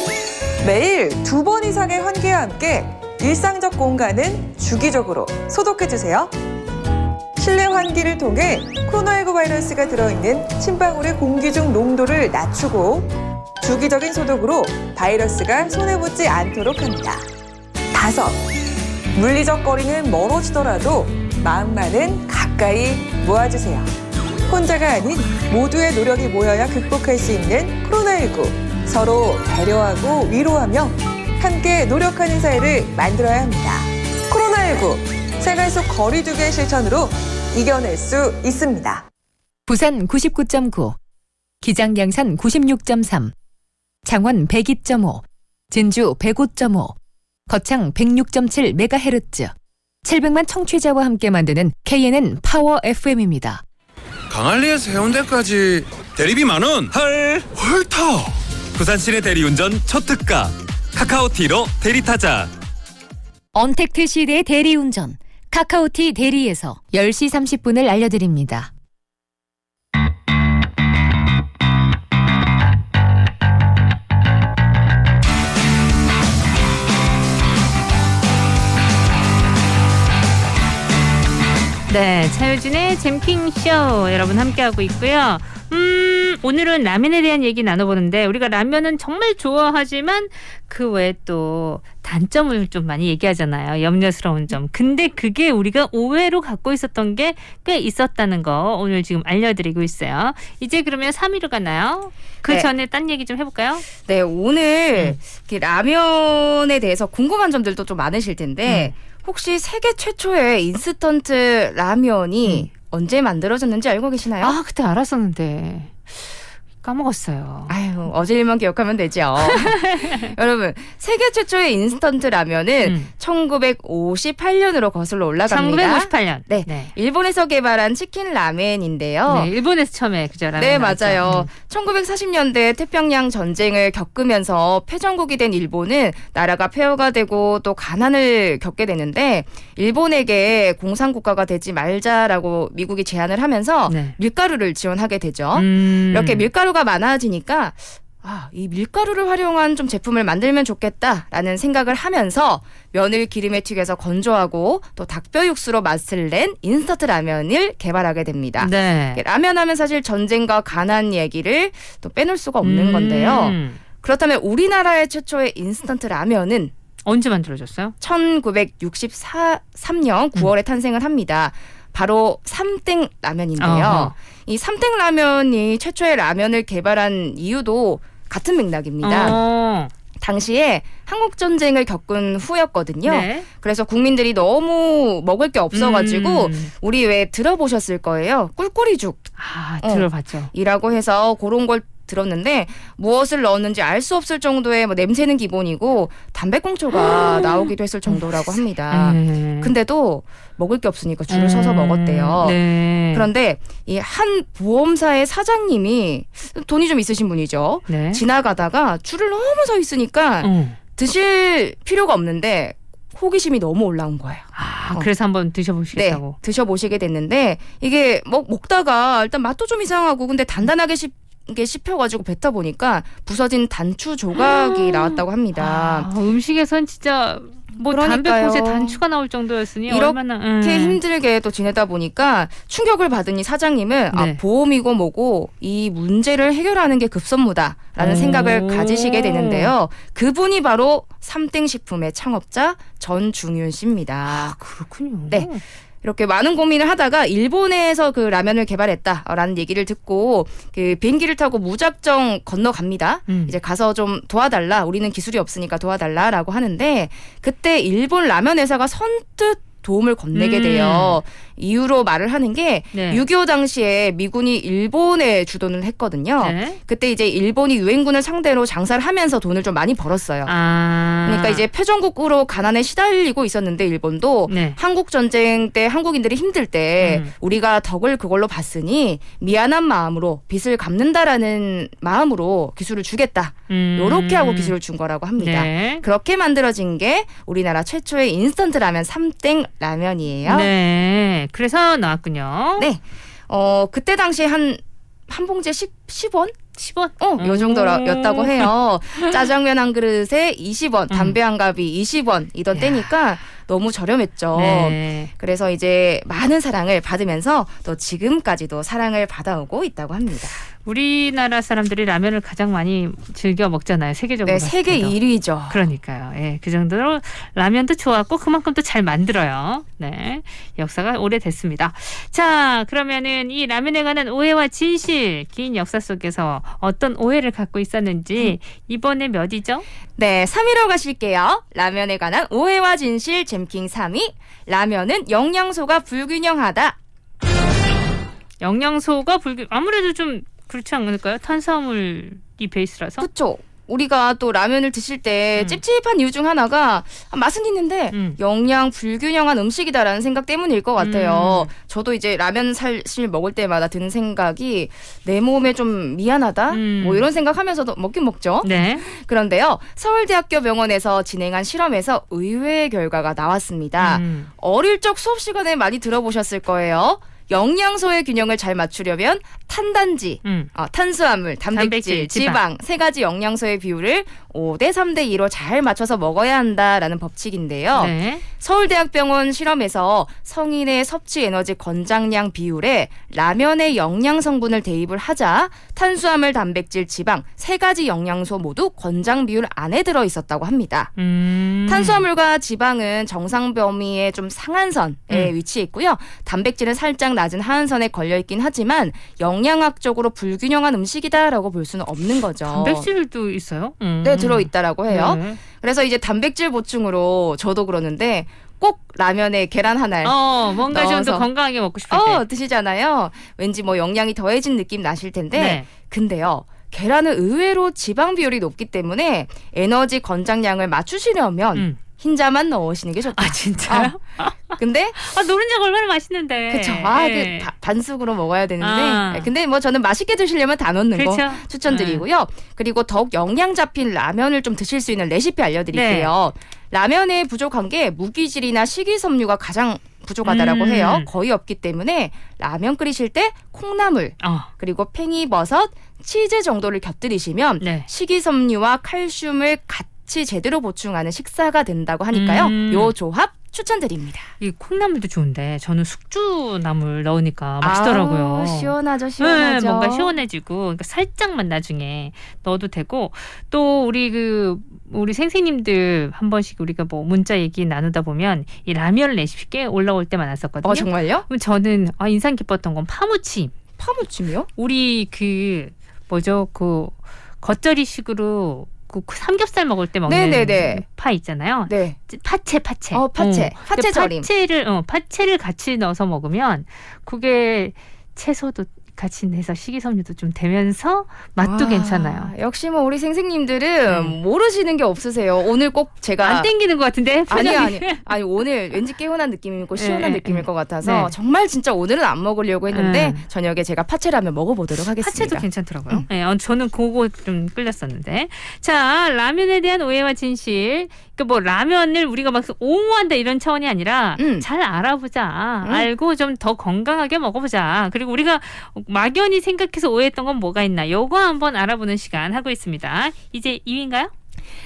매일 2번 이상의 환기와 함께 일상적 공간은 주기적으로 소독해주세요. 실내 환기를 통해 코로나19 바이러스가 들어있는 침방울의 공기 중 농도를 낮추고 주기적인 소독으로 바이러스가 손에 붙지 않도록 합니다. 다섯, 물리적 거리는 멀어지더라도 마음만은 가까이 모아주세요. 혼자가 아닌 모두의 노력이 모여야 극복할 수 있는 코로나19. 서로 배려하고 위로하며 함께 노력하는 사회를 만들어야 합니다. 코로나19 생활 속 거리 두기의 실천으로 이겨낼 수 있습니다. 부산 99.9, 기장 양산 96.3, 창원 102.5, 진주 105.5, 거창 106.7MHz, 700만 청취자와 함께 만드는 KNN 파워 FM입니다. 강안리에서 해운대까지 대리비 만원. 헐 헐터. 부산 시내 대리운전 초특가. 카카오티로 대리타자. 언택트 시대의 대리운전, 카카오티 대리에서 10시 30분을 알려드립니다. 네, 차유진의 잼킹쇼 여러분 함께하고 있고요. 오늘은 라면에 대한 얘기 나눠보는데 우리가 라면은 정말 좋아하지만 그 외에 또 단점을 좀 많이 얘기하잖아요. 염려스러운 점. 근데 그게 우리가 오해로 갖고 있었던 게 꽤 있었다는 거 오늘 지금 알려드리고 있어요. 이제 그러면 3위로 가나요? 그 네. 전에 딴 얘기 좀 해볼까요? 네, 오늘 라면에 대해서 궁금한 점들도 좀 많으실 텐데 혹시 세계 최초의 인스턴트 라면이 언제 만들어졌는지 알고 계시나요? 아, 그때 알았었는데 까먹었어요. 아유, 어제 일만 기억하면 되죠. 여러분, 세계 최초의 인스턴트 라면은 1958년으로 거슬러 올라갑니다. 1958년. 네. 일본에서 개발한 치킨 라멘인데요. 네, 일본에서 처음에 그죠? 라면 네, 나왔죠. 맞아요. 1940년대 태평양 전쟁을 겪으면서 패전국이 된 일본은 나라가 폐허가 되고 또 가난을 겪게 되는데 일본에게 공산국가가 되지 말자라고 미국이 제안을 하면서 밀가루를 지원하게 되죠. 이렇게 밀가루가 많아지니까 이 밀가루를 활용한 좀 제품을 만들면 좋겠다라는 생각을 하면서 면을 기름에 튀겨서 건조하고 또 닭뼈 육수로 맛을 낸 인스턴트 라면을 개발하게 됩니다. 네. 라면 하면 사실 전쟁과 가난 얘기를 또 빼놓을 수가 없는 건데요. 그렇다면 우리나라의 최초의 인스턴트 라면은 언제 만들어졌어요? 1963년 9월에 탄생을 합니다. 바로 삼땡 라면인데요. 이 삼땡 라면이 최초의 라면을 개발한 이유도 같은 맥락입니다. 당시에 한국 전쟁을 겪은 후였거든요. 네. 그래서 국민들이 너무 먹을 게 없어가지고 우리 왜 들어보셨을 거예요. 꿀꿀이죽. 들어봤죠. 이라고 해서 그런 걸 들었는데 무엇을 넣었는지 알 수 없을 정도의 냄새는 기본이고 담배꽁초가 나오기도 했을 정도라고 합니다. 근데도 먹을 게 없으니까 줄을 서서 먹었대요. 네. 그런데 이 한 보험사의 사장님이 돈이 좀 있으신 분이죠. 네. 지나가다가 줄을 너무 서 있으니까 드실 필요가 없는데 호기심이 너무 올라온 거예요. 그래서 한번 드셔보시겠다고. 네, 드셔보시게 됐는데 이게 먹다가 일단 맛도 좀 이상하고 근데 단단하게 씹혀가지고 뱉어 보니까 부서진 단추 조각이 나왔다고 합니다. 음식에선 진짜 담배꽃에 단추가 나올 정도였으니 이렇게 얼마나 힘들게 또 지내다 보니까 충격을 받으니 사장님은 보험이고 뭐고 이 문제를 해결하는 게 급선무다라는 생각을 가지시게 되는데요. 그분이 바로 삼땡식품의 창업자 전중윤 씨입니다. 그렇군요. 네. 이렇게 많은 고민을 하다가 일본에서 그 라면을 개발했다라는 얘기를 듣고 그 비행기를 타고 무작정 건너갑니다. 이제 가서 좀 도와달라. 우리는 기술이 없으니까 도와달라라고 하는데 그때 일본 라면 회사가 선뜻 도움을 건네게 돼요. 이유로 말을 하는 게 네. 6.25 당시에 미군이 일본에 주도를 했거든요. 네. 그때 이제 일본이 유엔군을 상대로 장사를 하면서 돈을 좀 많이 벌었어요. 그러니까 이제 패전국으로 가난에 시달리고 있었는데 일본도 네. 한국 전쟁 때 한국인들이 힘들 때 우리가 덕을 그걸로 봤으니 미안한 마음으로 빚을 갚는다라는 마음으로 기술을 주겠다. 요렇게 하고 기술을 준 거라고 합니다. 네. 그렇게 만들어진 게 우리나라 최초의 인스턴트 라면 삼땡 라면이에요. 네. 그래서 나왔군요. 네. 그때 당시에 한 봉지에 10원? 10원? 요 정도였다고 해요. 짜장면 한 그릇에 20원, 담배 한 갑이 20원이던 때니까 너무 저렴했죠. 네. 그래서 이제 많은 사랑을 받으면서 또 지금까지도 사랑을 받아오고 있다고 합니다. 우리나라 사람들이 라면을 가장 많이 즐겨 먹잖아요. 세계적으로. 네, 세계 1위죠. 그러니까요. 예, 그 정도로 라면도 좋았고 그만큼 또 잘 만들어요. 네, 역사가 오래됐습니다. 자, 그러면은 이 라면에 관한 오해와 진실, 긴 역사 속에서 어떤 오해를 갖고 있었는지 이번에 몇이죠? 네, 3위로 가실게요. 라면에 관한 오해와 진실 잼킹 3위. 라면은 영양소가 불균형하다. 영양소가 아무래도 좀 그렇지 않을까요? 탄수화물이 베이스라서. 그렇죠. 우리가 또 라면을 드실 때 찝찝한 이유 중 하나가 맛은 있는데 영양 불균형한 음식이다라는 생각 때문일 것 같아요. 저도 이제 라면 사실 먹을 때마다 드는 생각이 내 몸에 좀 미안하다 뭐 이런 생각하면서도 먹긴 먹죠. 네. 그런데요. 서울대학교 병원에서 진행한 실험에서 의외의 결과가 나왔습니다. 어릴 적 수업 시간에 많이 들어보셨을 거예요. 영양소의 균형을 잘 맞추려면 탄단지, 탄수화물, 단백질, 지방 세 가지 영양소의 비율을 5대 3대 2로 잘 맞춰서 먹어야 한다라는 법칙인데요. 네. 서울대학병원 실험에서 성인의 섭취 에너지 권장량 비율에 라면의 영양 성분을 대입을 하자 탄수화물, 단백질, 지방 세 가지 영양소 모두 권장 비율 안에 들어 있었다고 합니다. 탄수화물과 지방은 정상 범위의 좀 상한선에 위치해 있고요. 단백질은 살짝 낮은 하한선에 걸려 있긴 하지만 영양학적으로 불균형한 음식이다라고 볼 수는 없는 거죠. 단백질도 있어요? 네, 들어있다라고 해요. 네. 그래서 이제 단백질 보충으로 저도 그러는데 꼭 라면에 계란 하나를 뭔가 좀 더 건강하게 먹고 싶을 때 드시잖아요. 왠지 뭐 영양이 더해진 느낌 나실 텐데 네. 근데요. 계란은 의외로 지방 비율이 높기 때문에 에너지 권장량을 맞추시려면 흰자만 넣으시는 게 좋다. 아, 진짜요? 근데 노른자가 얼마나 맛있는데. 그렇죠. 네. 반숙으로 먹어야 되는데 근데 뭐 저는 맛있게 드시려면 다 넣는 거 추천드리고요. 그리고 더욱 영양 잡힌 라면을 좀 드실 수 있는 레시피 알려드릴게요. 라면에 부족한 게 무기질이나 식이섬유가 가장 부족하다라고 해요. 거의 없기 때문에 라면 끓이실 때 콩나물 그리고 팽이버섯, 치즈 정도를 곁들이시면 식이섬유와 칼슘을 같이 제대로 보충하는 식사가 된다고 하니까요. 요 조합 추천드립니다. 이 콩나물도 좋은데 저는 숙주나물 넣으니까 맛있더라고요. 시원하죠. 네, 뭔가 시원해지고 그러니까 살짝만 나중에 넣어도 되고 또 우리 선생님들 한 번씩 우리가 뭐 문자 얘기 나누다 보면 이 라면 레시피 꽤 올라올 때 많았었거든요. 정말요? 그럼 저는 인상 깊었던 건 파무침. 파무침이요? 우리 겉절이식으로 그 삼겹살 먹을 때 먹는 파 있잖아요. 네. 파채. 파채 절임. 파채를 같이 넣어서 먹으면 그게 채소도 같이 내서 식이섬유도 좀 되면서 맛도 괜찮아요. 역시 뭐 우리 선생님들은 모르시는 게 없으세요. 오늘 꼭 제가 안 땡기는 것 같은데 아니 오늘 왠지 개운한 느낌이고 시원한 느낌일 것 같아서 정말 진짜 오늘은 안 먹으려고 했는데 저녁에 제가 파채라면 먹어보도록 하겠습니다. 파채도 괜찮더라고요. 저는 그거 좀 끌렸었는데. 자, 라면에 대한 오해와 진실. 그러니까 뭐 라면을 우리가 막 옹호한다 이런 차원이 아니라 잘 알아보자. 알고 좀 더 건강하게 먹어보자. 그리고 우리가 막연히 생각해서 오해했던 건 뭐가 있나. 요거 한번 알아보는 시간 하고 있습니다. 이제 2위인가요?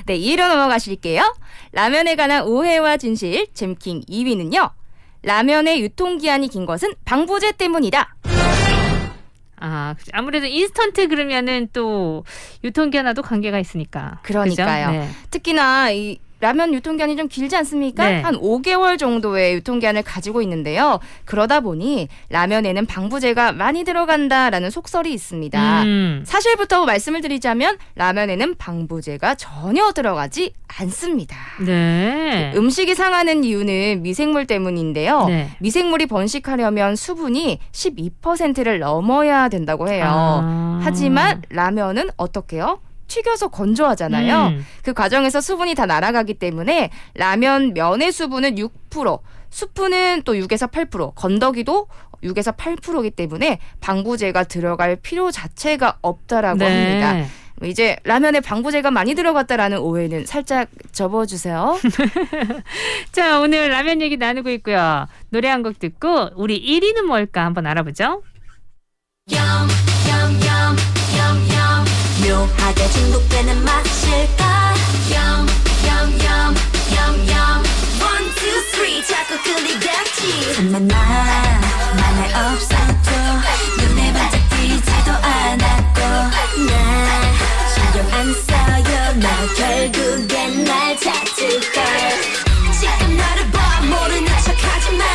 네, 2위로 넘어가실게요. 라면에 관한 오해와 진실 잼킹 2위는요. 라면의 유통기한이 긴 것은 방부제 때문이다. 아무래도 인스턴트 그러면은 또 유통기한하고 관계가 있으니까. 그러니까요. 네. 특히나 이 라면 유통기한이 좀 길지 않습니까? 네. 한 5개월 정도의 유통기한을 가지고 있는데요. 그러다 보니 라면에는 방부제가 많이 들어간다라는 속설이 있습니다. 사실부터 말씀을 드리자면 라면에는 방부제가 전혀 들어가지 않습니다. 네. 음식이 상하는 이유는 미생물 때문인데요. 네. 미생물이 번식하려면 수분이 12%를 넘어야 된다고 해요. 하지만 라면은 어떻게 해요? 튀겨서 건조하잖아요. 그 과정에서 수분이 다 날아가기 때문에 라면 면의 수분은 6%, 수프는 또 6에서 8%, 건더기도 6에서 8%이기 때문에 방부제가 들어갈 필요 자체가 없다라고 합니다. 이제 라면에 방부제가 많이 들어갔다라는 오해는 살짝 접어주세요. 자, 오늘 라면 얘기 나누고 있고요. 노래 한 곡 듣고 우리 1위는 뭘까 한번 알아보죠. 묘하게 중독되는 맛일까 One, two, three 자꾸 끌리겠지 참만 만할 없어도 눈에 반짝 띄지도 않았고 나 신경 안 써요 나 결국엔 날 찾을걸 지금 나를 봐 모르는 척하지만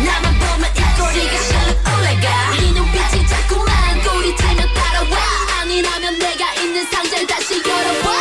나만 보면 입꼬리가 실룩 올라가 이 눈빛이 자꾸만 꼬리채며 따라와 아니라면 내가 있는 상자를 다시 열어봐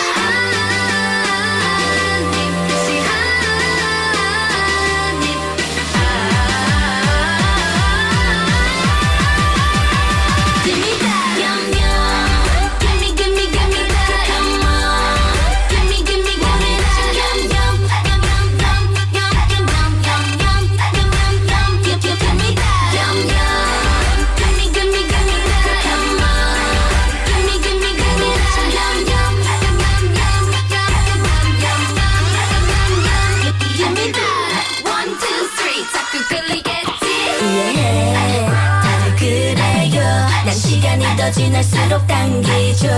시간이 더 지날수록 당기죠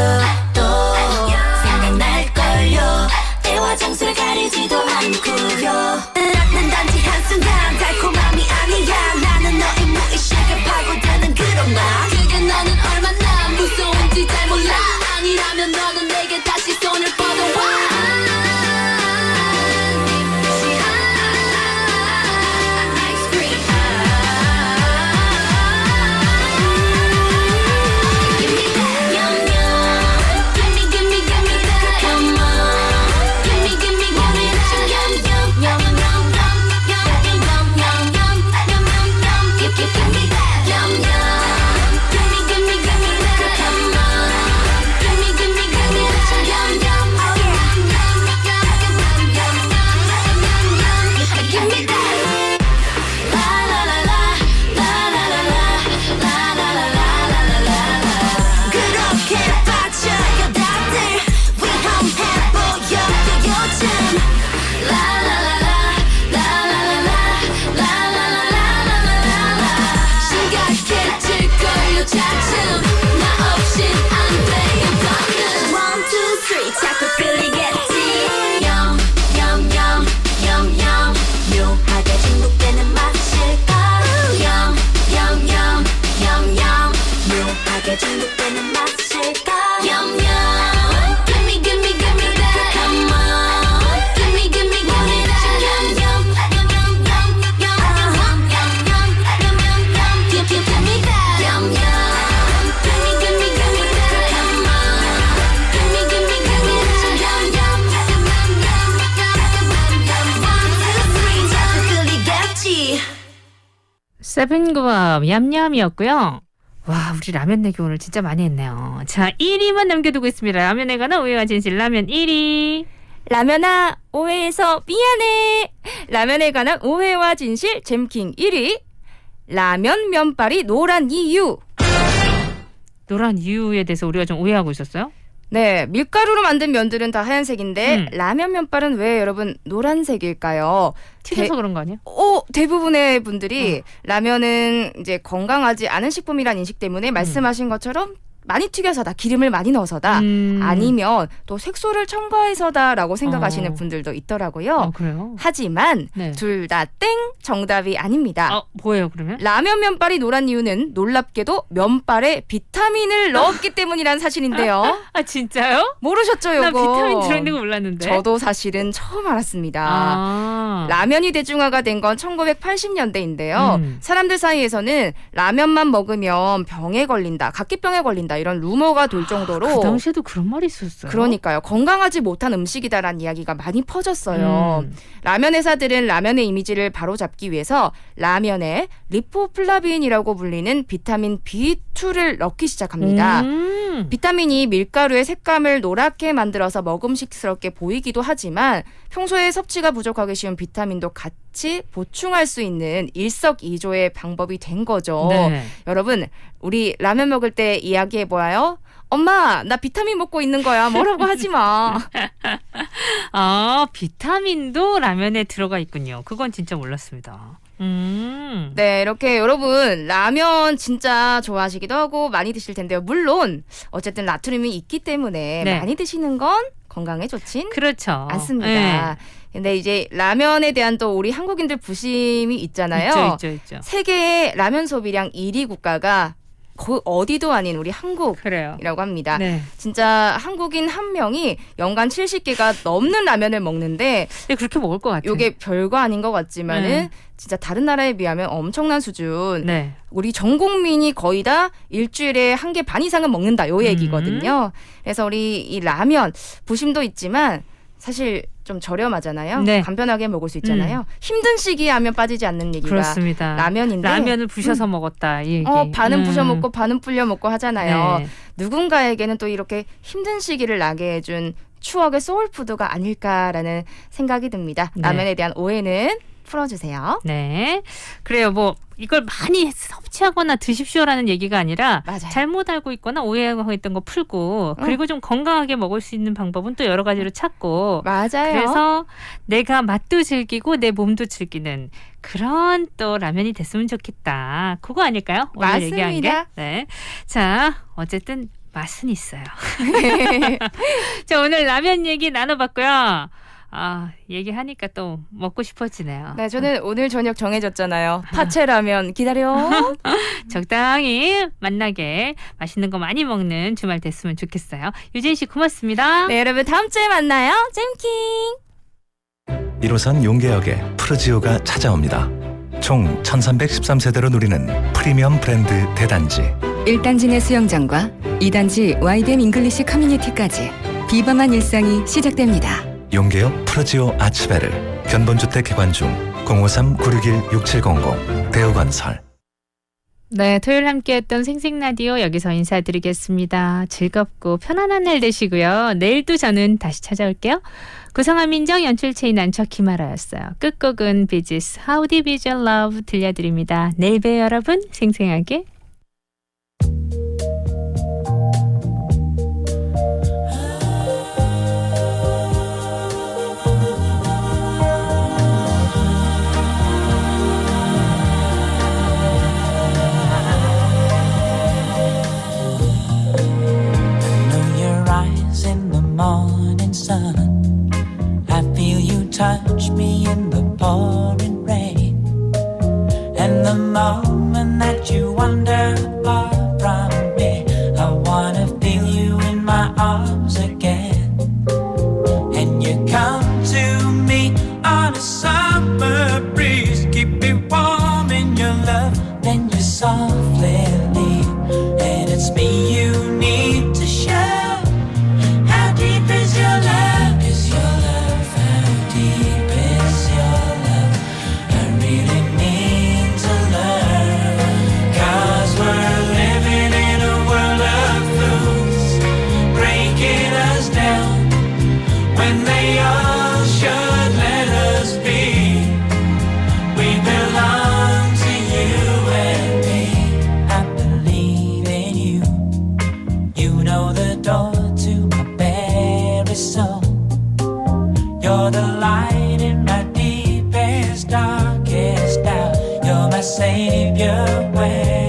또 생각날걸요 때와 장소를 가리지도 않고요 난 단지 한순간 달콤함이 아니야 나는 너의 무의식을 파고드는 그런 맛 그게 너는 얼마나 무서운지 잘 몰라 아니라면 너는 내게 다시 손을 뻗어와 세븐과 얌얌이었고요. 와, 우리 라면 내기 오늘 진짜 많이 했네요. 자, 1위만 남겨두고 있습니다. 라면에 관한 오해와 진실 라면 1위. 라면아 오해해서 미안해. 라면에 관한 오해와 진실 잼킹 1위. 라면 면발이 노란 이유. 노란 이유에 대해서 우리가 좀 오해하고 있었어요? 네, 밀가루로 만든 면들은 다 하얀색인데 라면 면발은 왜 여러분 노란색일까요? 튀겨서 그런 거 아니에요? 대부분의 분들이 라면은 이제 건강하지 않은 식품이란 인식 때문에 말씀하신 것처럼 많이 튀겨서다, 기름을 많이 넣어서다, 아니면 또 색소를 첨가해서다라고 생각하시는 분들도 있더라고요. 그래요? 하지만 네. 둘 다 땡, 정답이 아닙니다. 뭐예요 그러면? 라면 면발이 노란 이유는 놀랍게도 면발에 비타민을 넣었기 때문이라는 사실인데요. 아 진짜요? 모르셨죠, 나 이거? 비타민 들어있는 거 몰랐는데. 저도 사실은 처음 알았습니다. 라면이 대중화가 된 건 1980년대인데요. 사람들 사이에서는 라면만 먹으면 병에 걸린다, 각기병에 걸린다 이런 루머가 돌 정도로 그 당시에도 그런 말이 있었어요. 그러니까요. 건강하지 못한 음식이다라는 이야기가 많이 퍼졌어요. 라면 회사들은 라면의 이미지를 바로잡기 위해서 라면에 리포플라빈이라고 불리는 비타민 B2를 넣기 시작합니다. 비타민이 밀가루의 색감을 노랗게 만들어서 먹음직스럽게 보이기도 하지만 평소에 섭취가 부족하기 쉬운 비타민도 같이 보충할 수 있는 일석이조의 방법이 된 거죠. 네. 여러분, 우리 라면 먹을 때 이야기해보아요. 엄마, 나 비타민 먹고 있는 거야. 뭐라고 하지 마. 비타민도 라면에 들어가 있군요. 그건 진짜 몰랐습니다. 네, 이렇게 여러분 라면 진짜 좋아하시기도 하고 많이 드실 텐데요. 물론 어쨌든 나트륨이 있기 때문에 네. 많이 드시는 건 건강에 좋진 그렇죠. 않습니다. 네. 근데 이제 라면에 대한 또 우리 한국인들 부심이 있잖아요. 있죠. 세계의 라면 소비량 1위 국가가 그 어디도 아닌 우리 한국이라고 합니다. 네. 진짜 한국인 한 명이 연간 70개가 넘는 라면을 먹는데 그렇게 먹을 것 같아요. 이게 별거 아닌 것 같지만은 진짜 다른 나라에 비하면 엄청난 수준. 네. 우리 전 국민이 거의 다 일주일에 1개 반 이상은 먹는다 요 얘기거든요. 그래서 우리 이 라면 부심도 있지만 사실 좀 저렴하잖아요. 네. 간편하게 먹을 수 있잖아요. 힘든 시기에 하면 빠지지 않는 얘기가 그렇습니다. 라면인데 라면을 부셔서 먹었다 이 얘기. 반은 부셔 먹고 반은 불려 먹고 하잖아요. 네. 누군가에게는 또 이렇게 힘든 시기를 나게 해준 추억의 소울푸드가 아닐까라는 생각이 듭니다. 네. 라면에 대한 오해는 풀어주세요. 네. 그래요. 뭐 이걸 많이 섭취하거나 드십시오라는 얘기가 아니라 맞아요. 잘못 알고 있거나 오해하고 있던 거 풀고 그리고 좀 건강하게 먹을 수 있는 방법은 또 여러 가지로 찾고 맞아요. 그래서 내가 맛도 즐기고 내 몸도 즐기는 그런 또 라면이 됐으면 좋겠다. 그거 아닐까요? 오늘 맞습니다. 얘기한 게. 네. 자, 어쨌든 맛은 있어요. 자, 오늘 라면 얘기 나눠봤고요. 얘기하니까 또 먹고 싶어지네요. 네, 저는 오늘 저녁 정해졌잖아요. 파채라면 기다려. 적당히 맛나게 맛있는 거 많이 먹는 주말 됐으면 좋겠어요. 유진 씨 고맙습니다. 네, 여러분 다음 주에 만나요. 잼킹. 1호선 용계역에 푸르지오가 찾아옵니다. 총 1313세대로 누리는 프리미엄 브랜드 대단지. 1단지 내 수영장과 2단지 와이댐 잉글리시 커뮤니티까지 비범한 일상이 시작됩니다. 용계역 푸르지오 아츠베르. 견본주택 개관 중 053-961-6700 대우건설. 네, 토요일 함께했던 생생라디오 여기서 인사드리겠습니다. 즐겁고 편안한 날 되시고요. 내일도 저는 다시 찾아올게요. 구성한 민정 연출 체인 안척 김아라였어요. 끝곡은 비지스 How Deep Is Your Love 들려드립니다. 내일 봬요 여러분. 생생하게. Morning sun, I feel you touch me in the pouring rain, and the moment that you wander far from me, I wanna feel you in my arms again. And you come to me on a summer breeze, keep me warm in your love, then you softly leave, and it's me you need to show. You're the light in my deepest, darkest doubt. You're my savior when